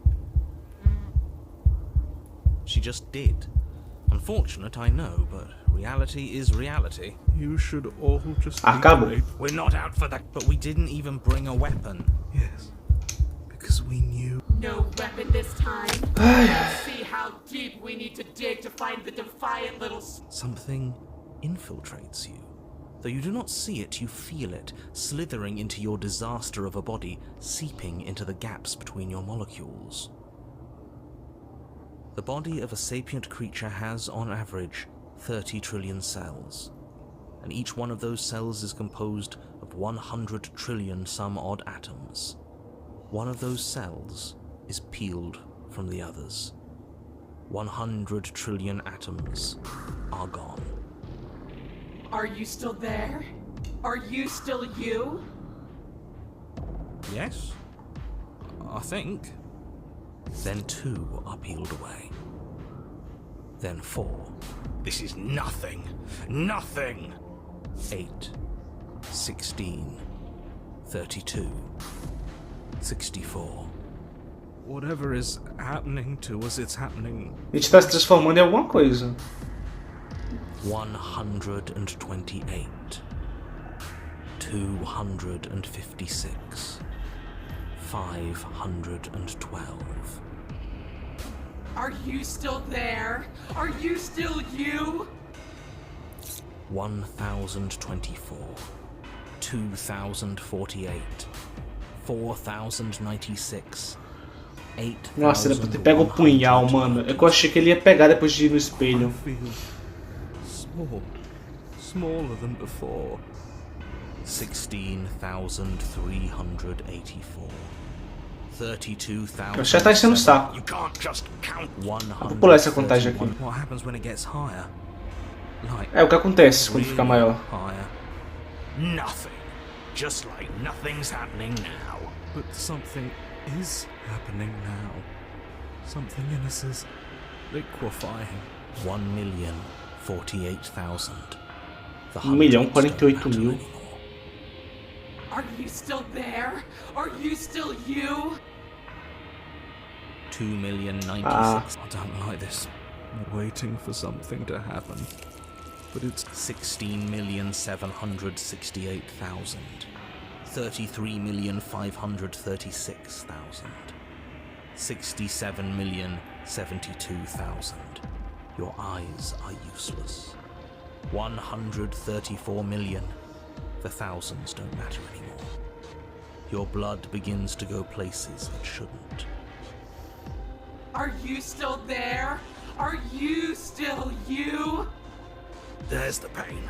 She just did. Unfortunate, I know, but reality is reality. You should all just acabou. We're not out for that, but we didn't even bring a weapon. Yes, because we knew. No weapon this time. Let's see how deep we need to dig to find the defiant little... Something infiltrates you. Though you do not see it, you feel it, slithering into your disaster of a body, seeping into the gaps between your molecules. The body of a sapient creature has, on average, 30 trillion cells, and each one of those cells is composed of 100 trillion some odd atoms. One of those cells is peeled from the others. 100 trillion atoms are gone. Are you still there? Are you still you? Yes, I think. Then 2 are peeled away. Then 4. This is nothing. Nothing! 8, 16, 32, 64. Whatever is happening to us, it's happening. A gente tá se transformando em alguma coisa. 128, 256, 512. Are you still there? Are you still you? 1024, 2048, 4096, 8. Nossa, depois ele pega o punhal, mano. É que eu achei que ele ia pegar depois de ir no espelho. Small, smaller than before. 16,384. 32,000. Já tá enchendo o saco. You can't just count. Vou pular essa contagem aqui. What happens when it gets higher? Like É o que acontece quando fica maior. higher. Nothing. Just like nothing's happening now. But something is happening now. Something in us is liquefying. 1,048,000. The 1.048.000. Are you still there? Are you still you? 2,096,000. Ah. I don't like this. I'm waiting for something to happen. But it's 16,768,000. 33,536,000. 67,072,000. Your eyes are useless. 134 million. The thousands don't matter anymore. Your blood begins to go places it shouldn't. Are you still there? Are you still you? There's the pain.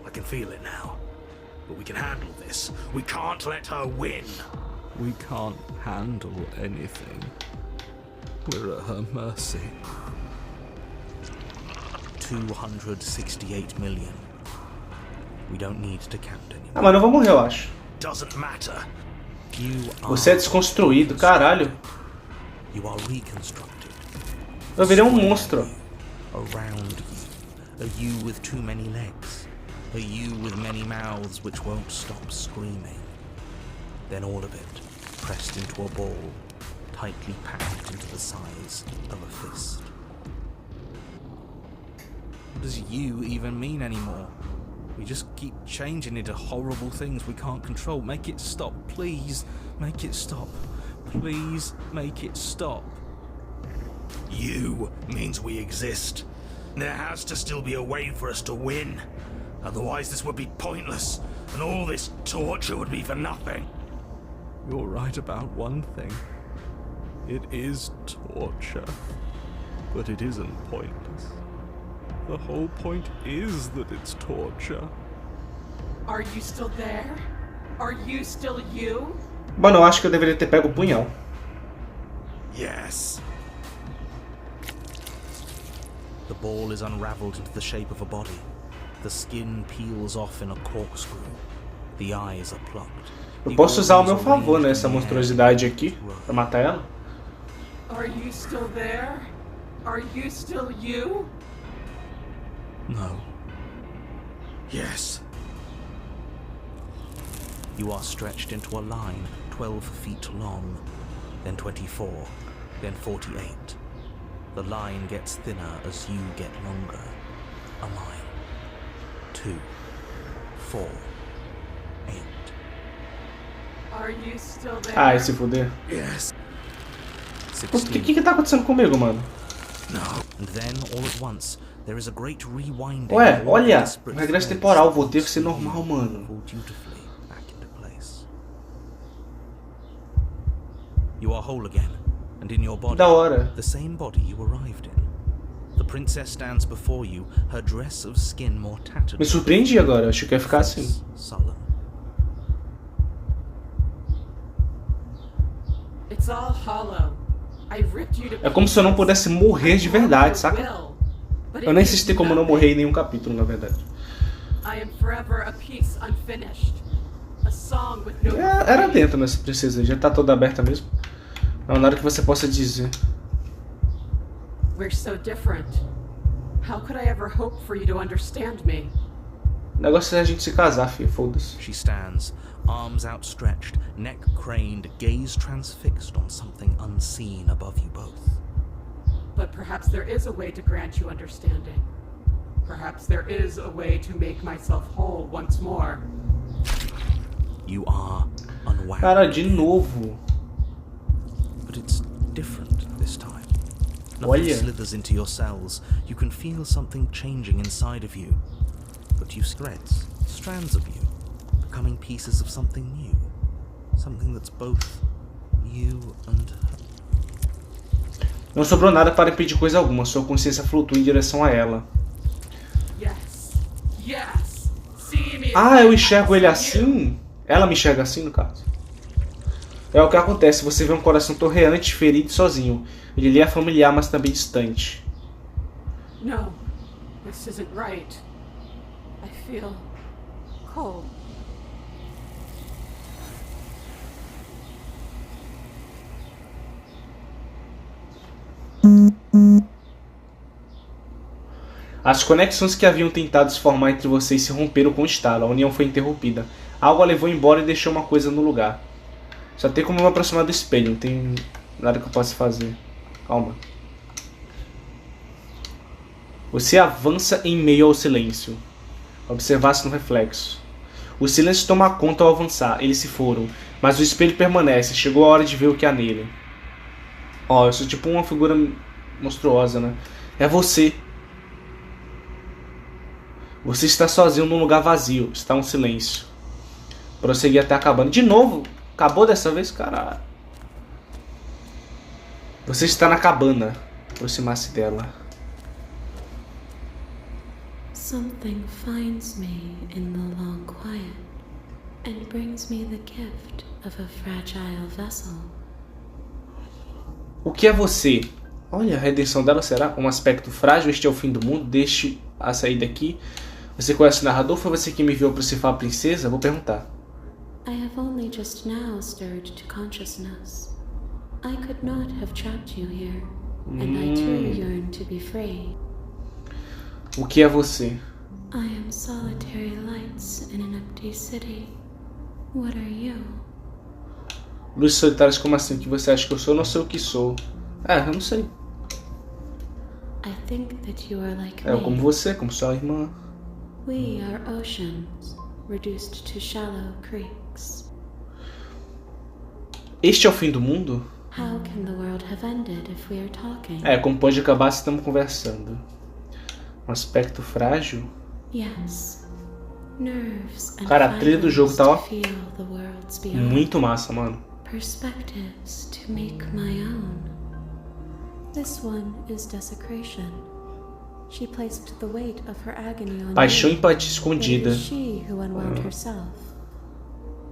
I can feel it now. But we can handle this. We can't let her win. we can't handle anything. We're at her mercy. 268 million. We don't need to count anymore. Ah, mas não vou morrer, eu acho. Doesn't matter. Você é desconstruído, caralho. You are reconstructed. Eu virei um monstro. Around you. A you with too many legs. A you with many mouths which won't stop screaming. Then all of it pressed into a ball, tightly packed into the size of a fist. What does you even mean anymore? We just keep changing into horrible things we can't control. Make it stop, please. Make it stop. Please make it stop. You means we exist. There has to still be a way for us to win. Otherwise this would be pointless, and all this torture would be for nothing. You're right about one thing. It is torture. But it isn't pointless. The whole point is that it's torture. Are you still there? Are you still you? Mano, eu acho que eu deveria ter pego o punhal. Yes. The ball is unraveled into the shape of a body. The skin peels off in a corkscrew. The eyes are plucked. Eu posso usar ao meu favor nessa monstruosidade aqui pra matar ela? Are you still there? Are you still you? No. Yes. You are stretched into a line 12 feet long, then 24, then 48. The line gets thinner as you get longer. A mile. 2, 4, 8. Are you still there? Ai, se fuder. Yes. O que tá acontecendo comigo, mano? No. And then, all at once, there is a great rewinding. Ué, olha, o regresso temporal, vou ter que ser normal, mano. Fall dutifully back into place. You are whole again, and in your body, Da hora. the same body you arrived in. The princess stands before you, her dress of skin more tattered. Me surpreendi agora, achei que ia ficar assim. Sullen. It's all hollow. I ripped you to É como se eu não pudesse morrer de verdade, saca? Eu nem sei se tem como não morrer em nenhum capítulo, na verdade. I am forever a piece unfinished. A song with no Era dentro nessa princesa, já tá toda aberta mesmo. Não há nada que você possa dizer. We're so different. How could I ever hope for you to understand me? O negócio é a gente se casar, filho, foda-se. She stands, arms outstretched, neck craned, gaze transfixed on something unseen above you both. But perhaps there is a way to grant you understanding. Perhaps there is a way to make myself whole once more. You are unwound. Cara, de novo. But it's different this time. Nothing Olha. slithers into your cells. You can feel something changing inside of you. But you threads, strands of you, becoming pieces of something new. Something that's both you and her. Não sobrou nada para impedir coisa alguma. Sua consciência flutua em direção a ela. Yes. Yes. See me. Ah, eu enxergo ele assim? Ela me enxerga assim, no caso. É o que acontece. Você vê um coração torreante, ferido e sozinho. Ele lhe é familiar, mas também distante. No. This isn't right. I feel cold. As conexões que haviam tentado se formar entre vocês se romperam com o estalo. A união foi interrompida. Algo a levou embora e deixou uma coisa no lugar. Só tem como me aproximar do espelho. Não tem nada que eu possa fazer. Calma. Você avança em meio ao silêncio. Observar-se no reflexo. O silêncio toma conta ao avançar. Eles se foram. Mas o espelho permanece. Chegou a hora de ver o que há nele. Ó, eu sou tipo uma figura monstruosa, né? É você. Você está sozinho num lugar vazio. Está um silêncio. Prosseguir até a cabana. De novo? Acabou dessa vez? Caralho. Você está na cabana. Aproximar-se dela. Something finds me in the long quiet and brings me the gift of a fragile vessel. O que é você? Olha, a redenção dela será um aspecto frágil. Este é o fim do mundo. Deixe a sair daqui. Você conhece o narrador? Foi você que me enviou para cifrar a princesa? Vou perguntar. I have only just now stirred to consciousness. I could not have trapped you here, and I too yearn to be free. O que é você? I am solitary lights in an empty city. What are you? Luzes solitárias, como assim? O que você acha que eu sou? Eu não sei o que sou. Eu não sei. I think that you are like É me. como você, como sua irmã. We are oceans, reduced to shallow creeks. Este é o fim do mundo? How can the world have ended if we are talking? Como pode acabar se estamos conversando? Um aspecto frágil? Yes. Nerves and Cara, a trilha do jogo tá, ó, fibers to feel the worlds beyond. muito massa, mano. Perspectives to make my own. This one is desecration. She placed the weight of her agony on Paixão e you. empatia escondida. It is she who unwound herself.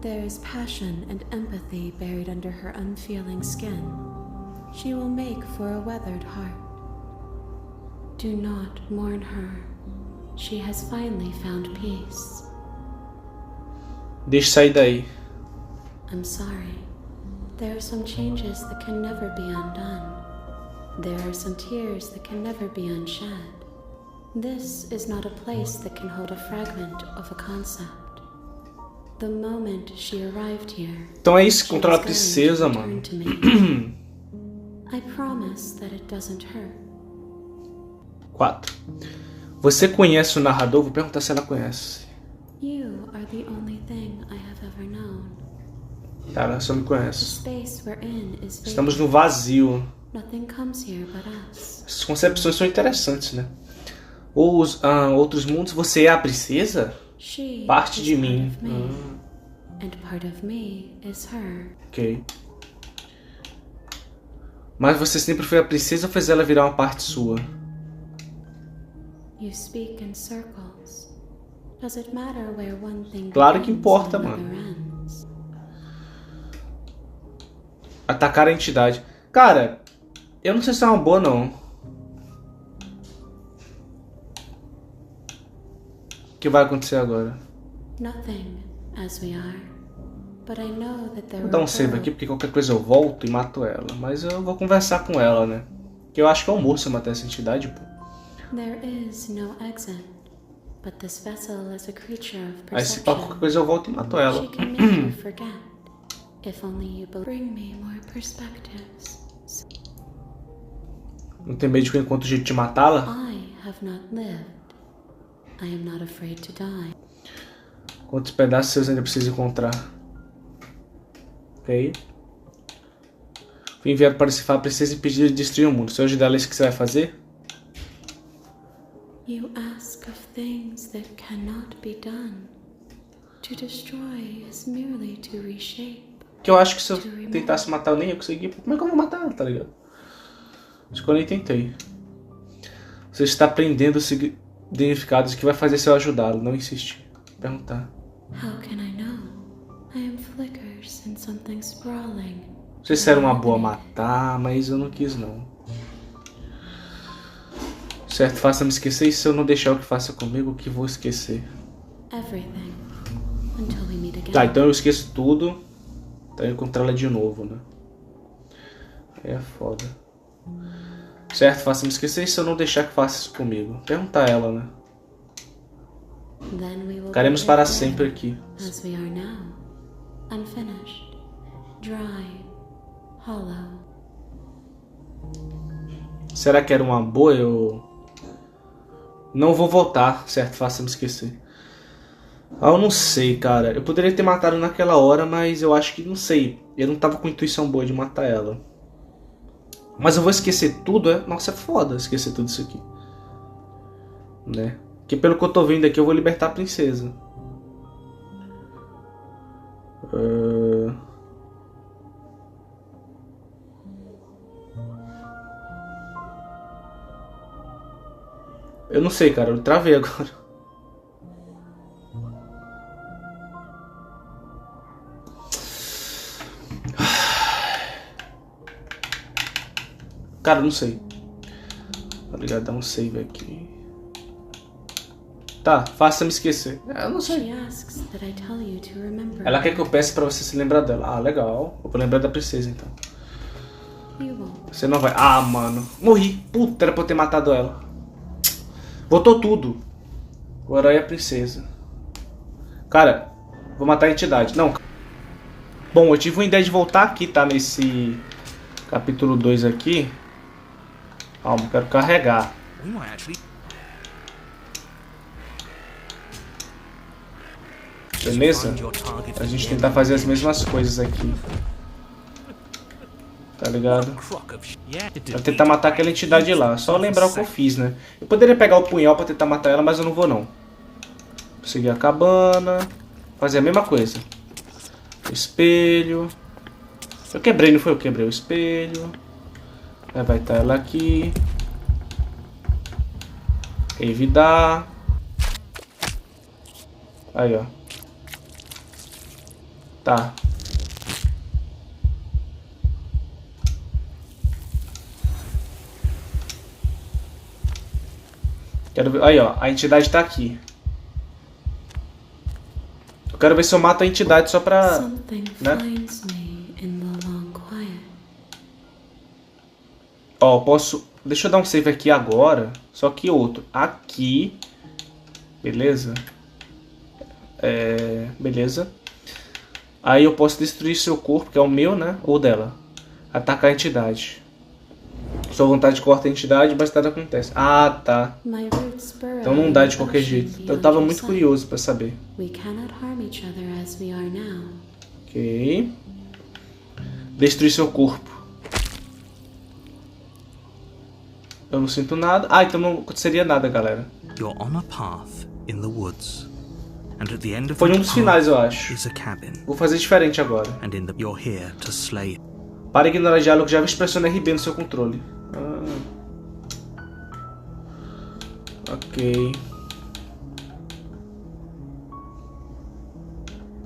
There is passion and empathy buried under her unfeeling skin. She will make for a weathered heart. Do not mourn her. She has finally found peace. Deixa sair daí. I'm sorry. There are some changes that can never be undone. There are some tears that can never be unshed. This is not a place that can hold a fragment of a concept. The moment she arrived here, Então é isso que she controla a was going princesa, to mano. return to me. I promise that it doesn't hurt. 4. Você conhece o narrador? Vou perguntar se ela conhece. You are the only thing I have ever known. Tá, ela só me The conhece. space we're in is vacant. Estamos no vazio. Nothing comes here but us. Essas concepções são interessantes, né? Ou os outros mundos. Você é a princesa? She Parte is de part mim. of me, and part of me is her. Ok. Mas você sempre foi a princesa ou fez ela virar uma parte sua? You speak in circles. Does it matter where one thing Claro que importa, mano. ends? Atacar a entidade. Cara, eu não sei se é uma boa, não. O que vai acontecer agora? Nothing, as we are. But I know that there Vou dar um save aqui, porque qualquer coisa eu volto e mato ela. Mas eu vou conversar com ela, né? Que eu acho que é um moço matar essa entidade, pô. There is no exit, but this vessel is a creature of Aí se perception. qualquer coisa eu volto e mato ela. She can make you forget. If only you bring me more perspectives. Não tem medo de que eu encontre o jeito de matá-la? I have not lived. I am not afraid to die. Quantos pedaços seus ainda preciso encontrar? Ok. Fui enviado para Cifar, precisa impedir de destruir o mundo. Se eu ajudar ela, é isso que você vai fazer? You ask of things that cannot be done. To destroy is merely to reshape. Que eu acho que se eu tentasse matar eu nem ia conseguir. Como é que eu vou matar ela, tá ligado? Acho que eu nem tentei. Você está aprendendo significados que vai fazer se eu ajudá-lo. Não insistir. Perguntar. How can I know? I am flickers in something sprawling. Não sei se era uma boa matar, mas eu não quis não. Certo, faça-me esquecer, e se eu não deixar o que faça comigo, o que vou esquecer? Everything. Until we meet again. Tá, então eu esqueço tudo. Então eu encontrar ela de novo, né? Aí é foda. Certo, faça-me esquecer, e se eu não deixar que faça isso comigo? Perguntar a ela, né? Ficaremos para sempre aqui. As we are now, unfinished, dry, hollow. Será que era uma boa? Eu não vou voltar, certo? Faça-me esquecer. Ah, eu não sei, cara. Eu poderia ter matado naquela hora, mas eu acho que, não sei. Eu não tava com intuição boa de matar ela. Mas eu vou esquecer tudo, é? Nossa, é foda esquecer tudo isso aqui. Né? Porque pelo que eu tô vendo aqui, eu vou libertar a princesa. Eu não sei, cara. Eu travei agora. Cara, não sei. Tá ligado? Dá um save aqui. Tá, faça-me esquecer. Eu não sei. Ela quer que eu peça pra você se lembrar dela. Ah, legal. Eu vou lembrar da princesa, então. Você não vai... Ah, mano. Morri. Puta, era pra eu ter matado ela. Voltou tudo. Agora é a princesa. Cara, vou matar a entidade. Não. Bom, eu tive uma ideia de voltar aqui, tá? Nesse capítulo 2 aqui. Calma, eu quero carregar. Beleza? A gente tentar fazer as mesmas coisas aqui. Tá ligado? Pra tentar matar aquela entidade lá. Só lembrar o que eu fiz, né? Eu poderia pegar o punhal pra tentar matar ela, mas eu não vou não. Seguir a cabana. Fazer a mesma coisa. O espelho. Eu quebrei, não foi? Eu quebrei o espelho. Aí vai estar ela aqui. Evitar. Aí, ó. Tá. Quero ver. Aí, ó. A entidade tá aqui. Eu quero ver se eu mato a entidade só pra... né? Ó, posso... Deixa eu dar um save aqui agora. Só que outro. Aqui. Beleza? Beleza. Aí eu posso destruir seu corpo, que é o meu, né? Ou dela. Atacar a entidade. Sua vontade corta a entidade, mas nada acontece. Ah, tá. Então não dá de qualquer jeito. Eu tava muito curioso pra saber. Ok. Destruir seu corpo. Eu não sinto nada. Ah, então não aconteceria nada, galera. Foi um dos finais, eu acho. Vou fazer diferente agora. Para ignorar diálogo, já pressione RB no seu controle. Ok.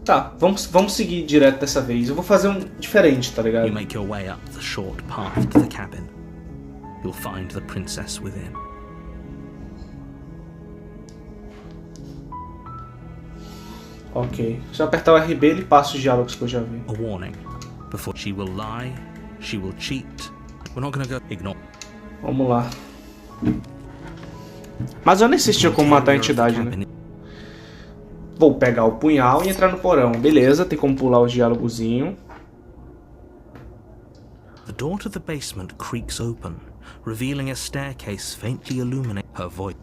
Tá, vamos seguir direto dessa vez. Eu vou fazer um diferente, tá ligado? You make your way up the short path to the cabin. You'll find the princess within. Ok. Se eu apertar o RB, ele passa os diálogos que eu já vi. A warning. Before she will lie, she will cheat. We're not gonna go ignore. Vamos lá. Mas eu nem sei se tinha como matar a entidade, né? Vou pegar o punhal e entrar no porão. Beleza, tem como pular o diálogozinho. The door to the basement creaks open, revealing a staircase faintly illuminating her voice.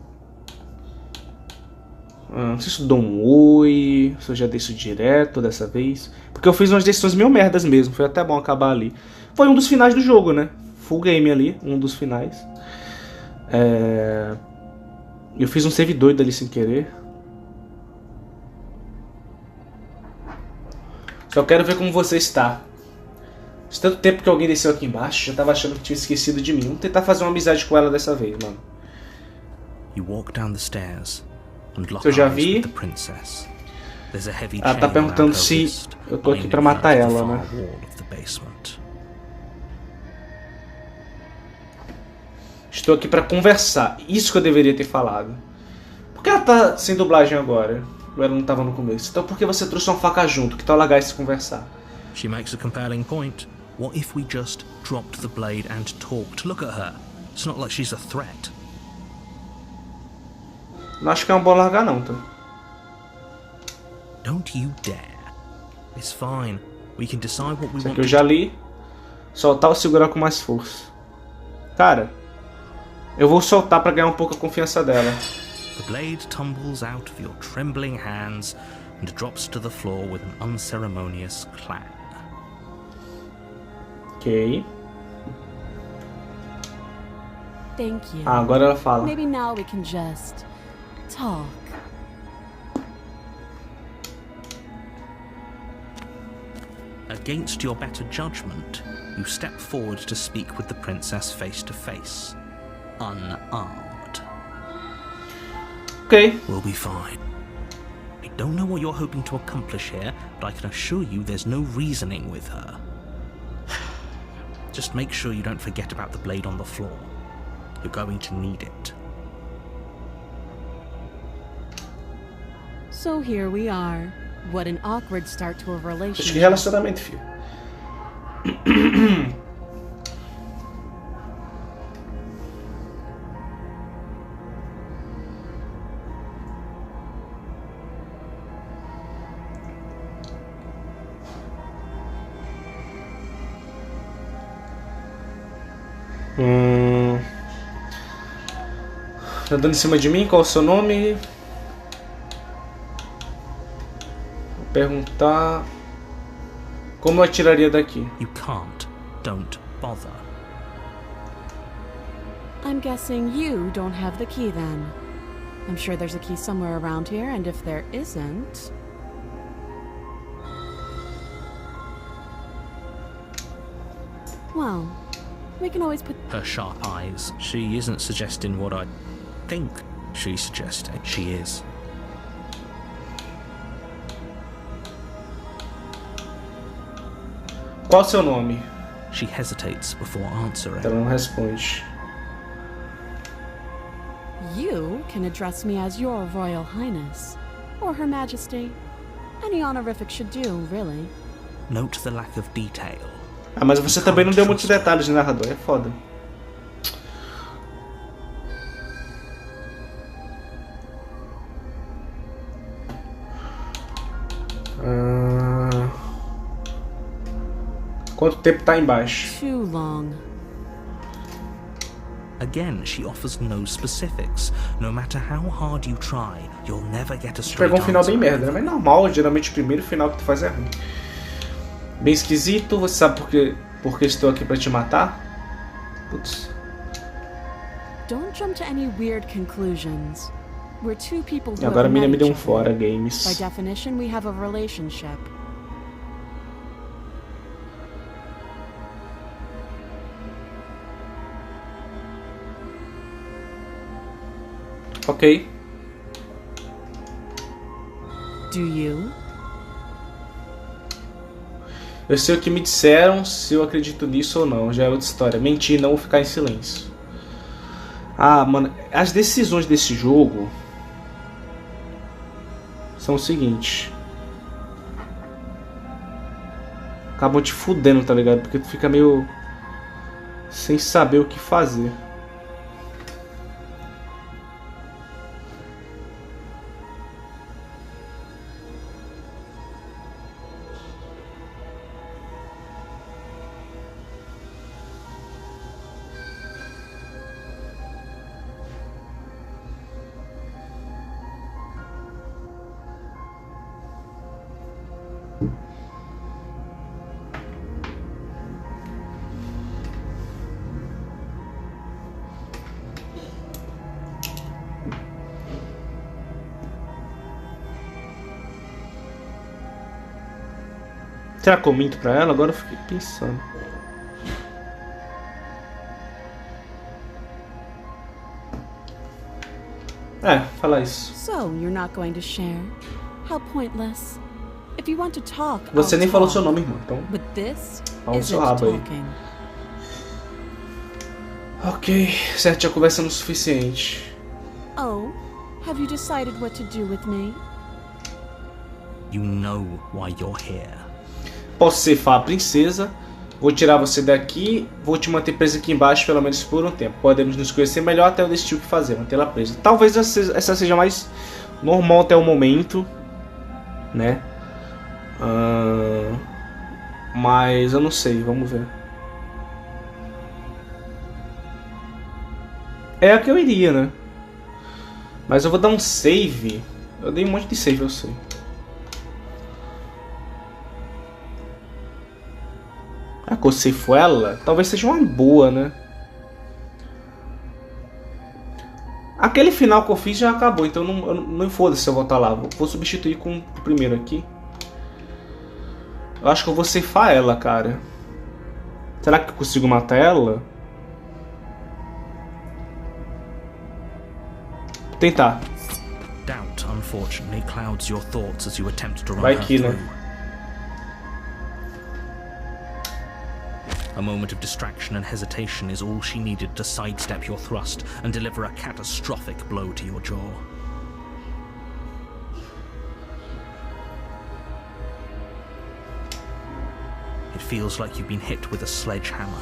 Não sei se eu dou um oi, se eu já desço direto dessa vez. Porque eu fiz umas decisões meio merdas mesmo, foi até bom acabar ali. Foi um dos finais do jogo, né? Full game ali, um dos finais. Eu fiz um save doido ali sem querer. Só quero ver como você está. Faz tanto tempo que alguém desceu aqui embaixo, já tava achando que tinha esquecido de mim. Vamos tentar fazer uma amizade com ela dessa vez, mano. You walk down the stairs and lock Eu já eyes vi. with the princess. There's a heavy Ela tá chain perguntando around her se wrist, eu tô aqui binding pra her matar to the ela, far né? wall of the basement. Estou aqui pra conversar. Isso que eu deveria ter falado. Por que ela tá sem dublagem agora? Ela não tava no começo. Então por que você trouxe uma faca junto? Que tal largar e se conversar? She makes a compelling point. What if we just dropped the blade and talked? Look at her. It's not like she's a threat. Não acho que é uma boa largar não, tá? Don't you dare. It's fine. We can decide what we Isso want. aqui eu já li. Soltar ou segurar com mais força. Cara, eu vou soltar pra ganhar um pouco a confiança dela. The blade tumbles out of your trembling hands and drops to the floor with an unceremonious clang. Ok. Thank you. Ah, agora ela fala. Maybe now we can just talk. Against your better judgment, you step forward to speak with the princess face to face, unarmed. Ok. We'll be fine. I don't know what you're hoping to accomplish here, but I can assure you there's no reasoning with her. Just make sure you don't forget about the blade on the floor. You're going to need it. So here we are. What an awkward start to a Acho que relationship. relacionamento, filho. Tá dando em cima de mim? Qual é o seu nome? Vou perguntar como eu atiraria daqui. You can't. Don't bother. I'm guessing you don't have the key then. I'm sure there's a key somewhere around here, and if there isn't... Well, we can always put... Her sharp eyes. She isn't suggesting what I think she's suggesting. She is. Qual o seu nome? She hesitates before answering. Ela não responde. You can address me as your Royal Highness, or Her Majesty. Any honorific should do, really. Note the lack of detail. Ah, mas você também não deu muitos detalhes de narrador, é foda. Quanto tempo tá embaixo? Too long. Again, she offers no specifics. No matter how hard you try, you'll never get a straight Pegou um final answer. bem merda, né? Mas normal, geralmente o primeiro final que tu faz é ruim. Bem esquisito, você sabe por que estou aqui pra te matar? Putz. Don't jump to any weird conclusions. We're two people who E agora a have menina me met deu um each fora, other. games. By definition, we have a relationship. Ok. Do you? Eu sei o que me disseram, se eu acredito nisso ou não. Já é outra história. Mentir, não ficar em silêncio. Ah, mano. As decisões desse jogo são o seguinte. Acabam te fudendo, tá ligado? Porque tu fica meio sem saber o que fazer. Será que eu minto pra ela? Agora eu fiquei pensando. É, fala isso. So, you're not going to share? How pointless. If you want to talk, Você I'll nem falou talk. seu nome, irmão. Então, But this fala o isn't seu rabo aí. talking. Ok, certo, já conversamos o suficiente. Oh, have you decided what to do with me? You know why you're here. Posso ceifar a princesa, vou tirar você daqui, vou te manter presa aqui embaixo pelo menos por um tempo. Podemos nos conhecer melhor até eu decidir o que fazer, mantê-la presa. Talvez essa seja mais normal até o momento, né? Mas eu não sei, vamos ver. É a que eu iria, né? Mas eu vou dar um save. Eu dei um monte de save, eu sei. A que eu ceifo ela, talvez seja uma boa, né? Aquele final que eu fiz já acabou, então não foda-se se eu voltar lá. Vou substituir com o primeiro aqui. Eu acho que eu vou ceifar ela, cara. Será que eu consigo matar ela? Vou tentar. Doubt, unfortunately, clouds your thoughts as you attempt to run Vai her que, né? through. A moment of distraction and hesitation is all she needed to sidestep your thrust and deliver a catastrophic blow to your jaw. It feels like you've been hit with a sledgehammer.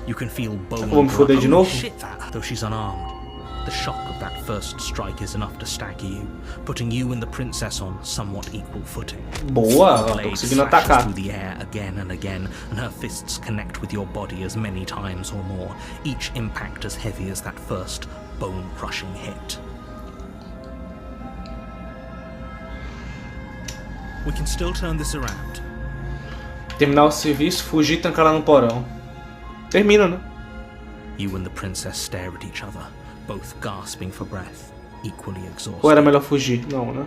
You can feel bone Vamos foder de novo? shit that, though she's unarmed. The shock of that first strike is enough to stagger you, putting you and the princess on somewhat equal footing. Boa, The tô blade conseguindo slashes atacar. through the air again and again, and her fists connect with your body as many times or more, each impact as heavy as that first bone-crushing hit. We can still turn this around. Terminar o serviço, fugir e trancar ela no porão. Termina, né? You and the princess stare at each other, both gasping for breath, equally exhausted. Ou era melhor fugir? Não, né?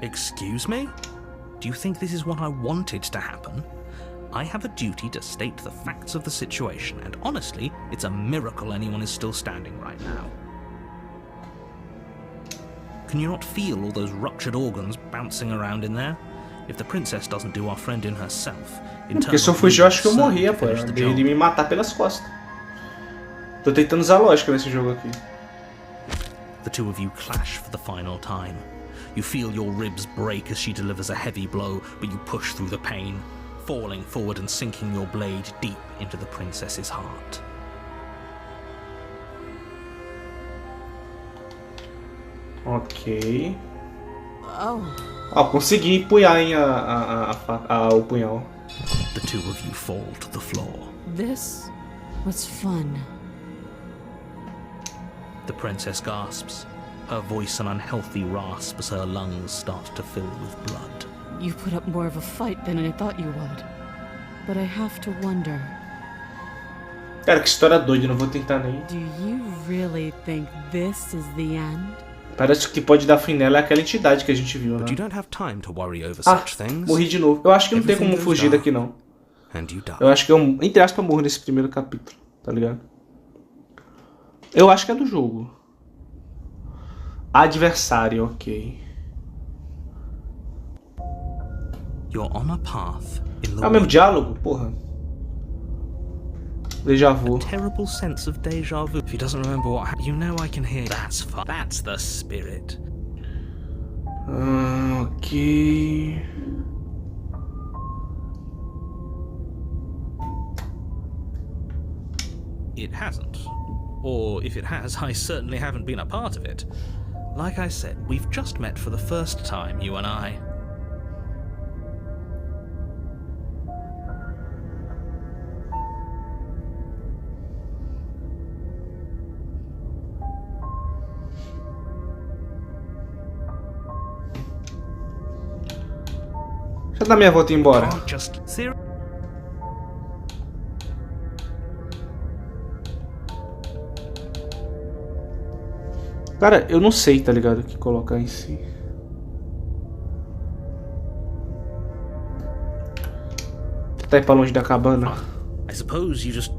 Excuse me? Do you think this is what I wanted to happen? I have a duty to state the facts of the situation, and honestly, it's a miracle anyone is still standing right now. Can you not feel all those ruptured organs bouncing around in there? If the princess doesn't do our friend in herself, Porque se eu fugir, eu acho que eu morria, pô. Ele me matar pelas costas. Tô tentando usar lógica nesse jogo aqui. The two of you clash for the final time. You feel your ribs break as she delivers a heavy blow, but you push through the pain, falling forward and sinking your blade deep into the princess's heart. Ok. Oh, Consegui empunhar, hein, o punhal. The two of you fall to the floor. this was fun. The princess gasps, her voice an unhealthy rasp as her lungs start to fill with blood. You put up more of a fight than I thought you would. But I have to wonder, Cara, que história doida, não vou tentar nem. do you really think this is the end? Parece que pode dar fim nela é aquela entidade que a gente viu, né? But you don't have time to worry over Ah, such things. morri de novo. Eu acho que não tem como fugir daqui, não. And you die. Eu acho que eu, entre aspas, morro nesse primeiro capítulo, tá ligado? Eu acho que é do jogo. Adversário, ok. You're on a path in the É o mesmo diálogo? Porra. Déjà vu. terrible sense of déjà vu. If he doesn't remember what happened, you know I can hear. That's fun. That's the spirit. Ok. It hasn't. Or if it has, I certainly haven't been a part of it. Like I said, we've just met for the first time, you and I. Deixa eu dar minha volta e ir embora. Can't just Cara, eu não sei, tá ligado? O que colocar em si. Tá aí pra longe da cabana. I suppose you just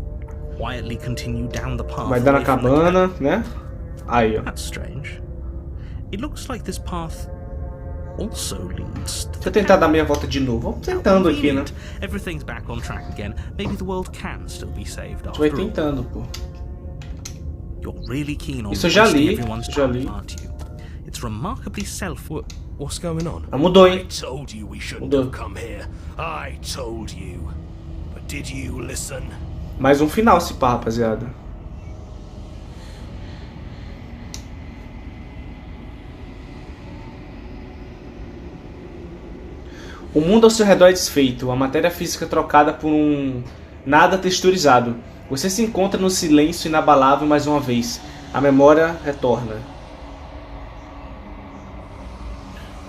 quietly continue down the path. Vai dar na away from the cabana, né? Aí, ó. That's strange. It looks like this path also leads to Deixa eu tentar dar minha volta de novo. Vamos tentando aqui, né? Everything's back on track again. Maybe the world can still be saved A gente vai after all. tentando, pô. You're really keen on Isso eu já wasting li, everyone's já time, li. aren't you? It's remarkably What's going on? Ah, mudou, hein? I told you we shouldn't Mudou. have come here. I told you. But did you listen? Mais um final, se pá, rapaziada. O mundo ao seu redor é desfeito, a matéria física trocada por um nada texturizado. Você se encontra no silêncio inabalável mais uma vez. A memória retorna.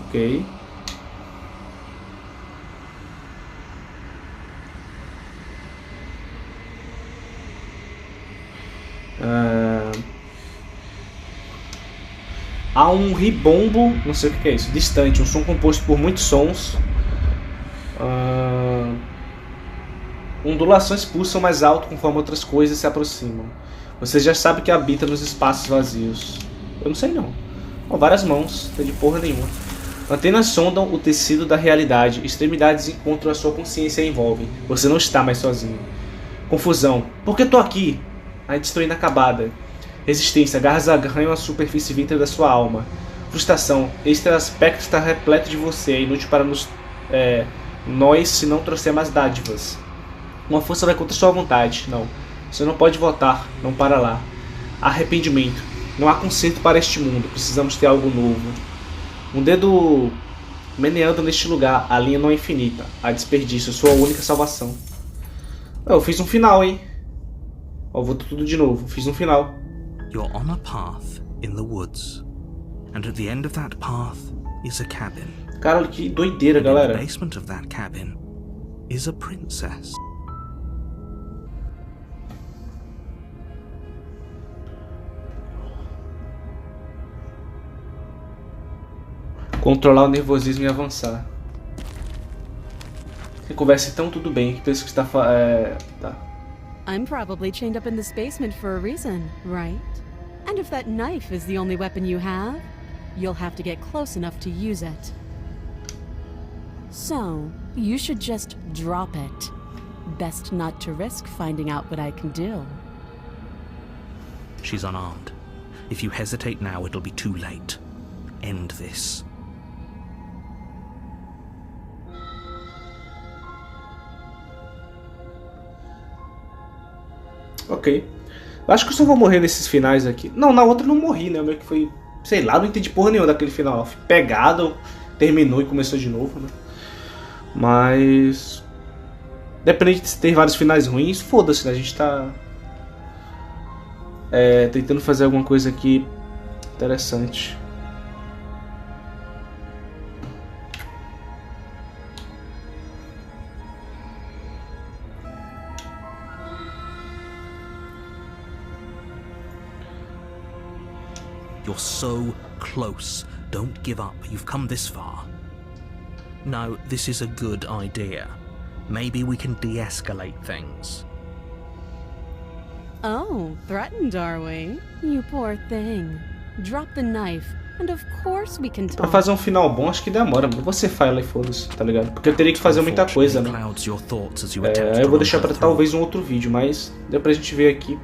Ok. Há um ribombo, não sei o que é isso, distante, um som composto por muitos sons. Ondulações pulsam mais alto conforme outras coisas se aproximam. Você já sabe que habita nos espaços vazios. Eu não sei não. Várias mãos, não tem de porra nenhuma. Antenas sondam o tecido da realidade. Extremidades encontram a sua consciência e envolvem. Você não está mais sozinho. Confusão. Por que tô aqui? A destruir inacabada. Resistência. Garras arranham a superfície vítrea da sua alma. Frustração. Este aspecto está repleto de você. É inútil para nós se não trouxer mais dádivas. Uma força vai contra sua vontade. Não. Você não pode voltar. Não para lá. Arrependimento. Não há conserto para este mundo. Precisamos ter algo novo. Um dedo meneando neste lugar. A linha não é infinita. Há desperdício. Sua única salvação. Eu fiz um final, hein? Vou tudo de novo. Fiz um final. You're on a path in the woods. And at the end of that path is a cabin. Cara, que doideira, And in galera. the basement of that cabin is a princess. Controlar o nervosismo e avançar. Se conversa então, tudo bem. Que pensa que está tá. I'm probably chained up in this basement for a reason, right? And if that knife is the only weapon you have, you'll have to get close enough to use it. So, you should just drop it. Best not to risk finding out what I can do. She's unarmed. If you hesitate now, it'll be too late. End this. Ok. Eu acho que eu só vou morrer nesses finais aqui. Não, na outra eu não morri, né? Meio que foi... Sei lá, não entendi porra nenhuma daquele final. Fui pegado, terminou e começou de novo, né? Mas... Dependente de ter vários finais ruins, foda-se, né? A gente tá... tentando fazer alguma coisa aqui interessante. You're so close. Don't give up. You've come this far. No, this is a good idea. Maybe we can de-escalate things. Oh, threatened, are we? You poor thing. Drop the knife, and of course we can talk. Pra fazer um final bom, acho que demora, mas você fala e foda-se, tá ligado? Porque eu teria que fazer muita coisa, né? Eu vou deixar pra talvez um outro vídeo, mas deu pra gente ver aqui.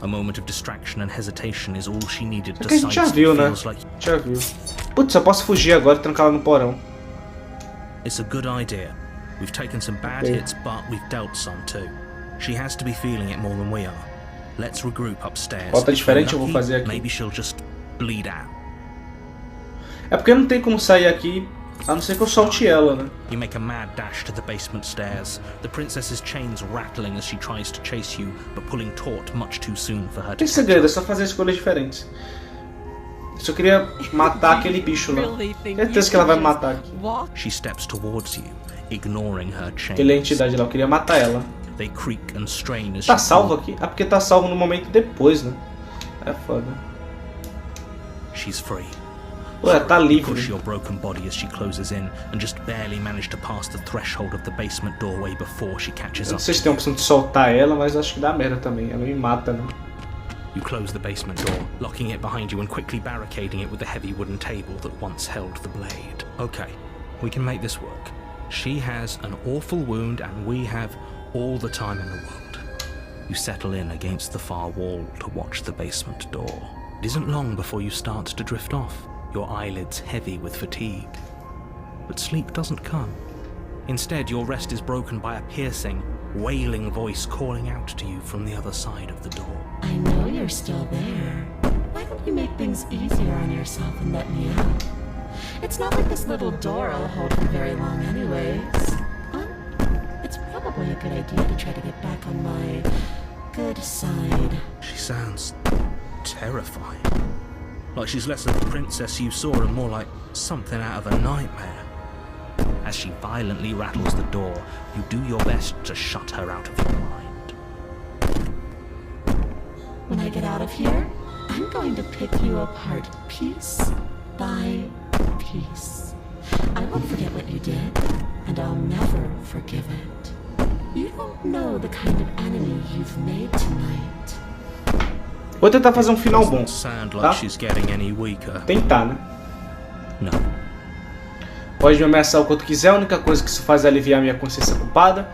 A moment of distraction and hesitation is all she needed to a gente já viu, né? Já viu. Putz, eu posso fugir agora e trancar ela no porão. It's a good idea. We've taken some bad hits, but we've dealt some too. She has to be feeling it more than we are. Let's regroup upstairs. Rota diferente eu vou fazer aqui. Maybe she'll just bleed out. É porque não tem como sair aqui, a não ser que eu solte ela, né? You make a mad dash to the basement stairs. The princess's chains rattling as she tries to chase you, but pulling taut much too soon for her to. Tem segredo, é só fazer escolhas diferentes. Eu só queria matar aquele bicho lá. Certeza que ela vai me matar aqui. She steps towards you, ignoring her chains. Aquela entidade lá, eu queria matar ela. They creak and strain as tá salvo aqui? Ah, porque tá salvo no momento depois, né? É foda. She's free. Ué, tá livre. Push your broken body as she closes in and just barely manage to pass the threshold of the basement doorway before she catches up. Não sei se tem a opção de soltar ela, mas acho que dá merda também. Ela me mata, né? You close the basement door, locking it behind you and quickly barricading it with the heavy wooden table that once held the blade. Okay, we can make this work. She has an awful wound and we have all the time in the world. You settle in against the far wall to watch the basement door. It isn't long before you start to drift off, your eyelids heavy with fatigue. But sleep doesn't come. Instead, your rest is broken by a piercing, wailing voice calling out to you from the other side of the door. I know you're still there. Why don't you make things easier on yourself and let me out? It's not like this little door will hold for very long anyways. It's probably a good idea to try to get back on my good side. She sounds terrifying. Like she's less of the princess you saw and more like something out of a nightmare. As she violently rattles the door, you do your best to shut her out of your mind. When I get out of here, I'm going to pick you apart piece by piece. I won't forget what you did, and I'll never forgive it. You don't know the kind of enemy you've made tonight. Vou tentar fazer um final bom, tá? Tentar, né? Não. Pode me ameaçar o quanto quiser, a única coisa que isso faz é aliviar minha consciência culpada.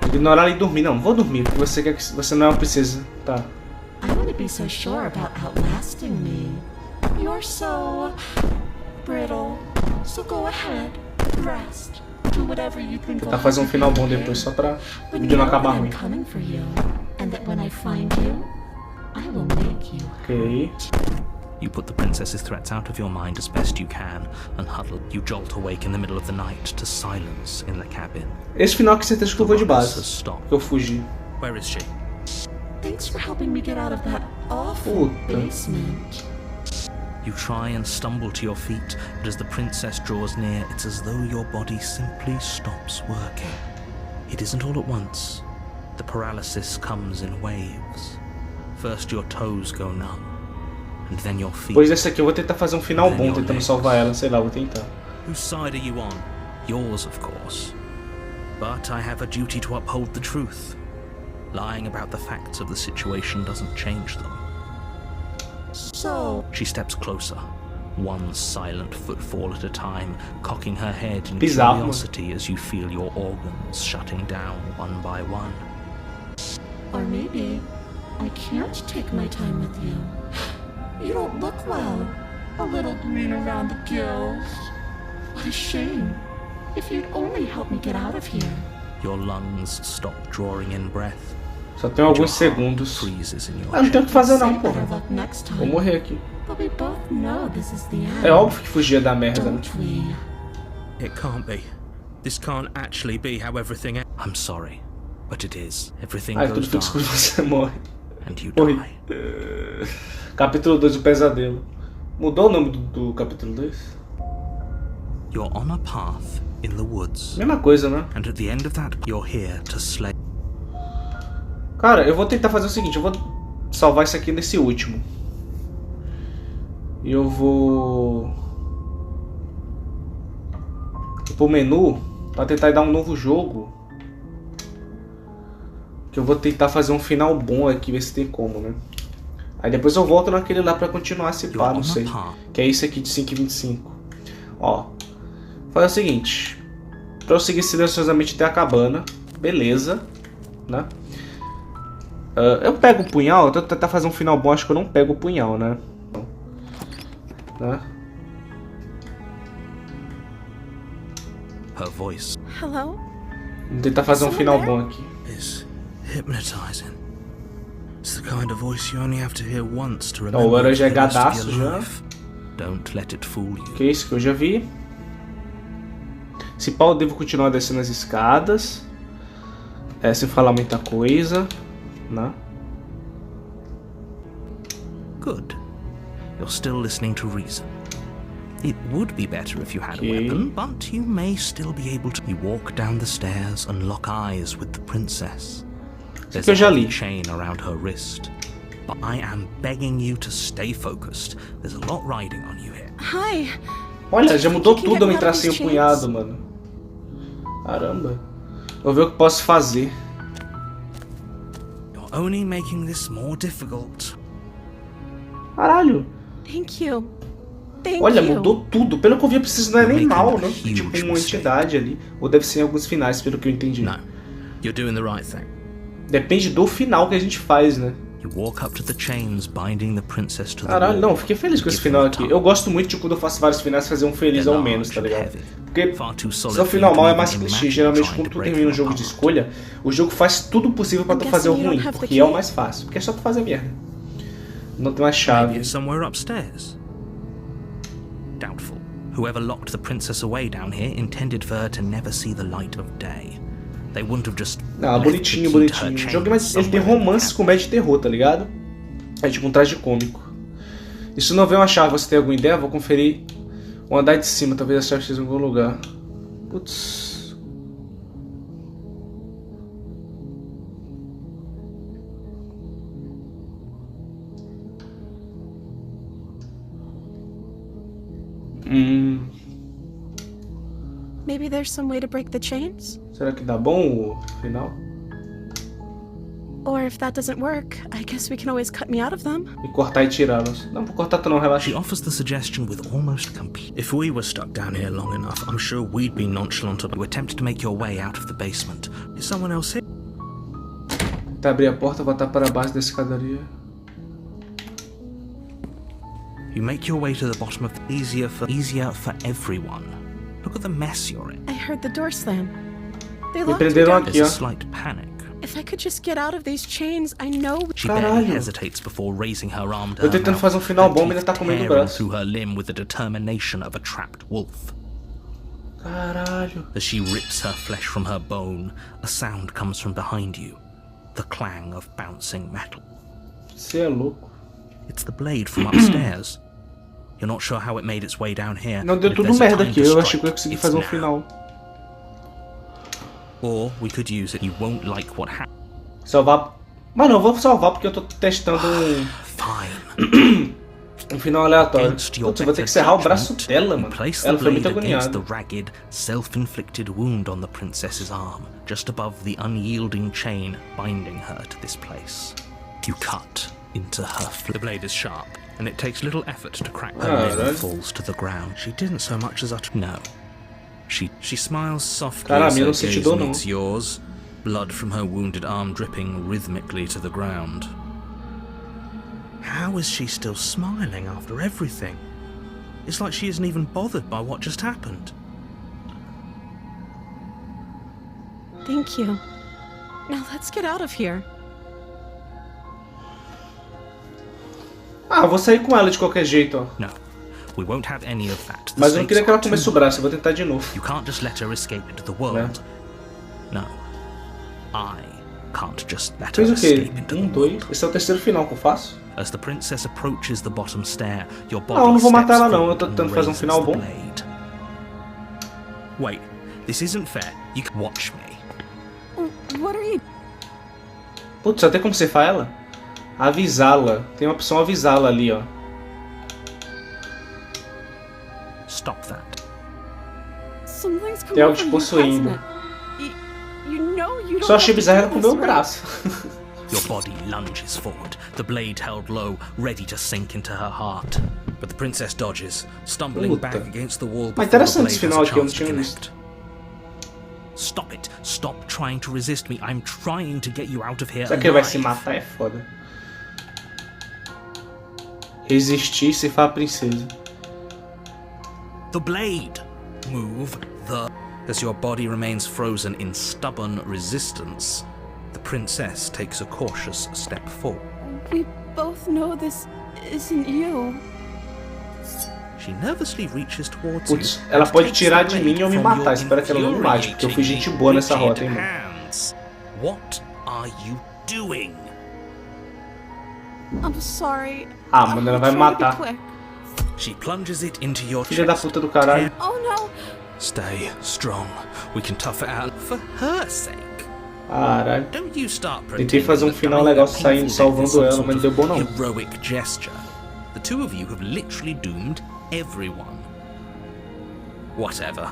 Ignorar e dormir. Não, vou dormir, porque você quer que você não é uma princesa, tá? I wouldn't be so sure about outlasting me. You're so brittle. So go ahead, rest. Do whatever you think. Tentar fazer um final bom depois, só pra o vídeo não acabar ruim. Ok. You put the princess's threats out of your mind as best you can, and huddle. You jolt awake in the middle of the night to silence in the cabin. Esse final que certeza que eu vou de base. Que eu fugi. Where is she? Thanks for helping me get out of that awful basement. You try and stumble to your feet, but as the princess draws near, it's as though your body simply stops working. It isn't all at once. The paralysis comes in waves. First your toes go numb, and then your feet. Depois dessa aqui eu vou tentar fazer um final bom, tentando salvar ela, sei lá, vou tentar. Whose side are you on? Yours, of course. But I have a duty to uphold the truth. Lying about the facts of the situation doesn't change them. So... She steps closer, one silent footfall at a time, cocking her head in curiosity as you feel your organs shutting down one by one. Or maybe I can't take my time with you. You don't look well. A little green around the gills. What a shame. If you'd only help me get out of here. Your lungs stop drawing in breath. Só tem alguns segundos. Ah, não tem o que fazer não, porra. Vou morrer aqui. É óbvio que fugia da merda, né? It can't be. This can't actually be how everything is. I'm sorry, but it is. Everything goes dark. Tudo você morre. And you die. Capítulo 2, o pesadelo. Mudou o nome do capítulo 2? You're on a path in the woods. Mesma coisa, né? And at the end of that, you're here to slay. Cara, eu vou tentar fazer o seguinte, eu vou salvar isso aqui nesse último. E eu vou pro menu para tentar dar um novo jogo. Que eu vou tentar fazer um final bom aqui, ver se tem como, né? Aí depois eu volto naquele lá para continuar esse pá, não sei. Que é esse aqui de 5,25. Ó, faz o seguinte. Pra eu seguir silenciosamente até a cabana. Beleza, né? Eu pego o punhal, eu tento tentar fazer um final bom, acho que eu não pego o punhal, né? Her voice. Hello? Vou tentar fazer um final bom aqui. Is hypnotizing. It's the kind of voice you only have to hear once to remember. Ó, o herói já é for the rest of gadaço your já. life. Don't let it fool you. Que é isso que eu já vi. Se pá, eu devo continuar descendo as escadas. Sem falar muita coisa, né? Good. You're still listening to reason. It would be better if you had a weapon, but you may still be able to. You walk down the stairs and lock eyes with the princess. There's a heavy chain around her wrist. But I am begging you to stay focused. There's a lot riding on you here. Hi. Olha, já mudou tudo eu entrar sem o punhado, mano. Caramba. Vou ver o que posso fazer. You're only making this more difficult. Caralho. Thank you. Olha, mudou tudo. Pelo que eu vi, eu preciso não é nem mal, né? Tipo uma entidade ali. Ou deve ser em alguns finais, pelo que eu entendi. No, you're doing the right thing. Depende do final que a gente faz, né? You walk up to the chains binding the princess to the Caralho, wall. não, fiquei feliz com esse final aqui. Eu gosto muito de quando eu faço vários finais fazer um feliz ao menos, tá ligado? Porque se o final mal é mais clichê, geralmente quando tu termina um jogo de escolha, o jogo faz tudo possível pra tu fazer o ruim, porque é o mais fácil. Porque é só tu fazer merda. Não tem mais chave. Maybe it's somewhere upstairs. Doubtful. Whoever locked the princess away down here intended for her to never see the light of day. They wouldn't have just. Ah, bonitinho, bonitinho. O jogo, mas ele tem romance, comédia e terror, tá ligado? É tipo um traje cômico. E se não vê uma chave, você tem alguma ideia? Vou conferir o andar de cima, talvez a chave esteja em algum lugar. Putz. Maybe there's some way to break the chains? Será que dá bom o final? Or if that doesn't work, I guess we can always cut me out of them. E cortar e tirá-los. Não, vou cortar tu não, relaxa. She offers the suggestion with almost complete. If we were stuck down here long enough, I'm sure we'd be nonchalant about. You attempt to make your way out of the basement. Is someone else here? Tá, abrir a porta, voltar para baixo da escadaria. You make your way to the bottom of the easier for everyone. Look at the mess you're in. I heard the door slam. They Me locked me prenderam down. aqui, There's ó. a slight panic. If I could just get out of these chains, I know. She barely Caralho. hesitates before raising her arm to Eu her tentando mouth, fazer um final her bom, mas ainda teeth tá comendo o tearing braço. through her limb with the determination of a trapped wolf. Caralho. As she rips her flesh from her bone, a sound comes from behind you. The clang of bouncing metal. Você é louco. It's the blade from upstairs. You're not sure how it made its way down here. Não, deu but if tudo there's a merda time aqui. to Eu achei que eu ia strike, conseguir it's fazer um now. final. Or we could use it. You won't like what happened. Salvar. Mas não, vou salvar porque eu tô testando Fine. um final aleatório. Against your Putz, eu vou ter better que serrar o braço judgment, dela, you mano. place the Ela foi muito blade against agoniada. the ragged, self-inflicted wound on the princess's arm, just above the unyielding chain binding her to this place. You cut into her flesh. The blade is sharp, and it takes little effort to crack her limb and falls to the ground. She didn't so much as utter. No. She smiles softly Cara, a as minha her não senti gaze dor, não. meets yours, blood from her wounded arm dripping rhythmically to the ground. How is she still smiling after everything? It's like she isn't even bothered by what just happened. Thank you. Now let's get out of here. Ah, vou sair com ela de qualquer jeito, ó. No, we won't have any of that. The Mas eu não stakes queria que ela are too comesse o braço. Eu vou tentar de novo. You can't just let her escape into the world. No. I can't just let her Fez o quê? escape into the 2. world. Esse é o terceiro final que eu faço. As the princess approaches the bottom stair, your body Não, eu não vou matar ela steps não. Eu tô forward tentando and fazer um raises final the bom. blade. Wait, this isn't fair. You can watch me. What are you? Putz, só tem como ceifar ela? Avisá-la. Tem uma opção avisá-la ali, ó. Stop that. Something's Tem algo te possuindo. Só achei bizarro ela comer o braço. Your body lunges forward, the blade held low, ready to sink into her heart. But the princess dodges, stumbling back against the wall before the blade has a chance to connect. Stop it. Stop trying to resist me. I'm trying to get you out of here. Será que ele vai se matar? É foda. Resistir se for a princesa. The blade. Move the... As your body remains frozen in stubborn resistance, the princess takes a cautious step forward. We both know this isn't you. She nervously reaches towards Putz, you. ela pode tirar de mim ou me matar. Espero que ela não me mate, porque eu fui gente boa nessa rota, hein, mano. What are you doing? I'm sorry. Ah, mano, ela vai me matar. She plunges it into your Filha da puta do caralho. Oh no. Stay strong. We can tough it out for her sake. Caralho. Don't you start Tentei fazer um final legal saindo, salvando ela, mas não deu bom não. Heroic gesture. The two of you have literally doomed everyone. Whatever.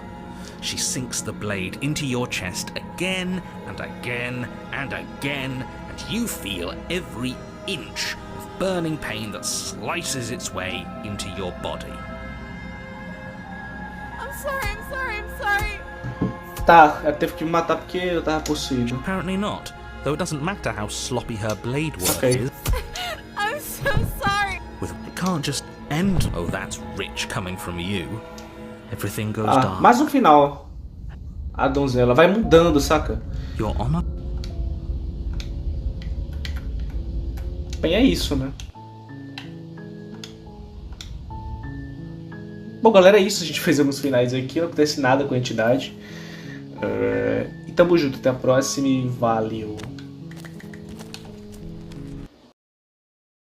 She sinks the blade into your chest again and again and again, and you feel every inch of burning pain that slices its way into your body. I'm sorry. Tá, ela teve que me matar porque eu tava possuído. Apparently not, though it doesn't matter how sloppy her blade work Okay. is. I'm so sorry. It can't just end. Oh, that's rich coming from you. Everything goes Ah, dark. mais um final. A donzela vai mudando, saca? Your honor? Bem, é isso, né? Bom, galera, é isso. A gente fez alguns finais aqui. Não acontece nada com a entidade. E tamo junto. Até a próxima e valeu.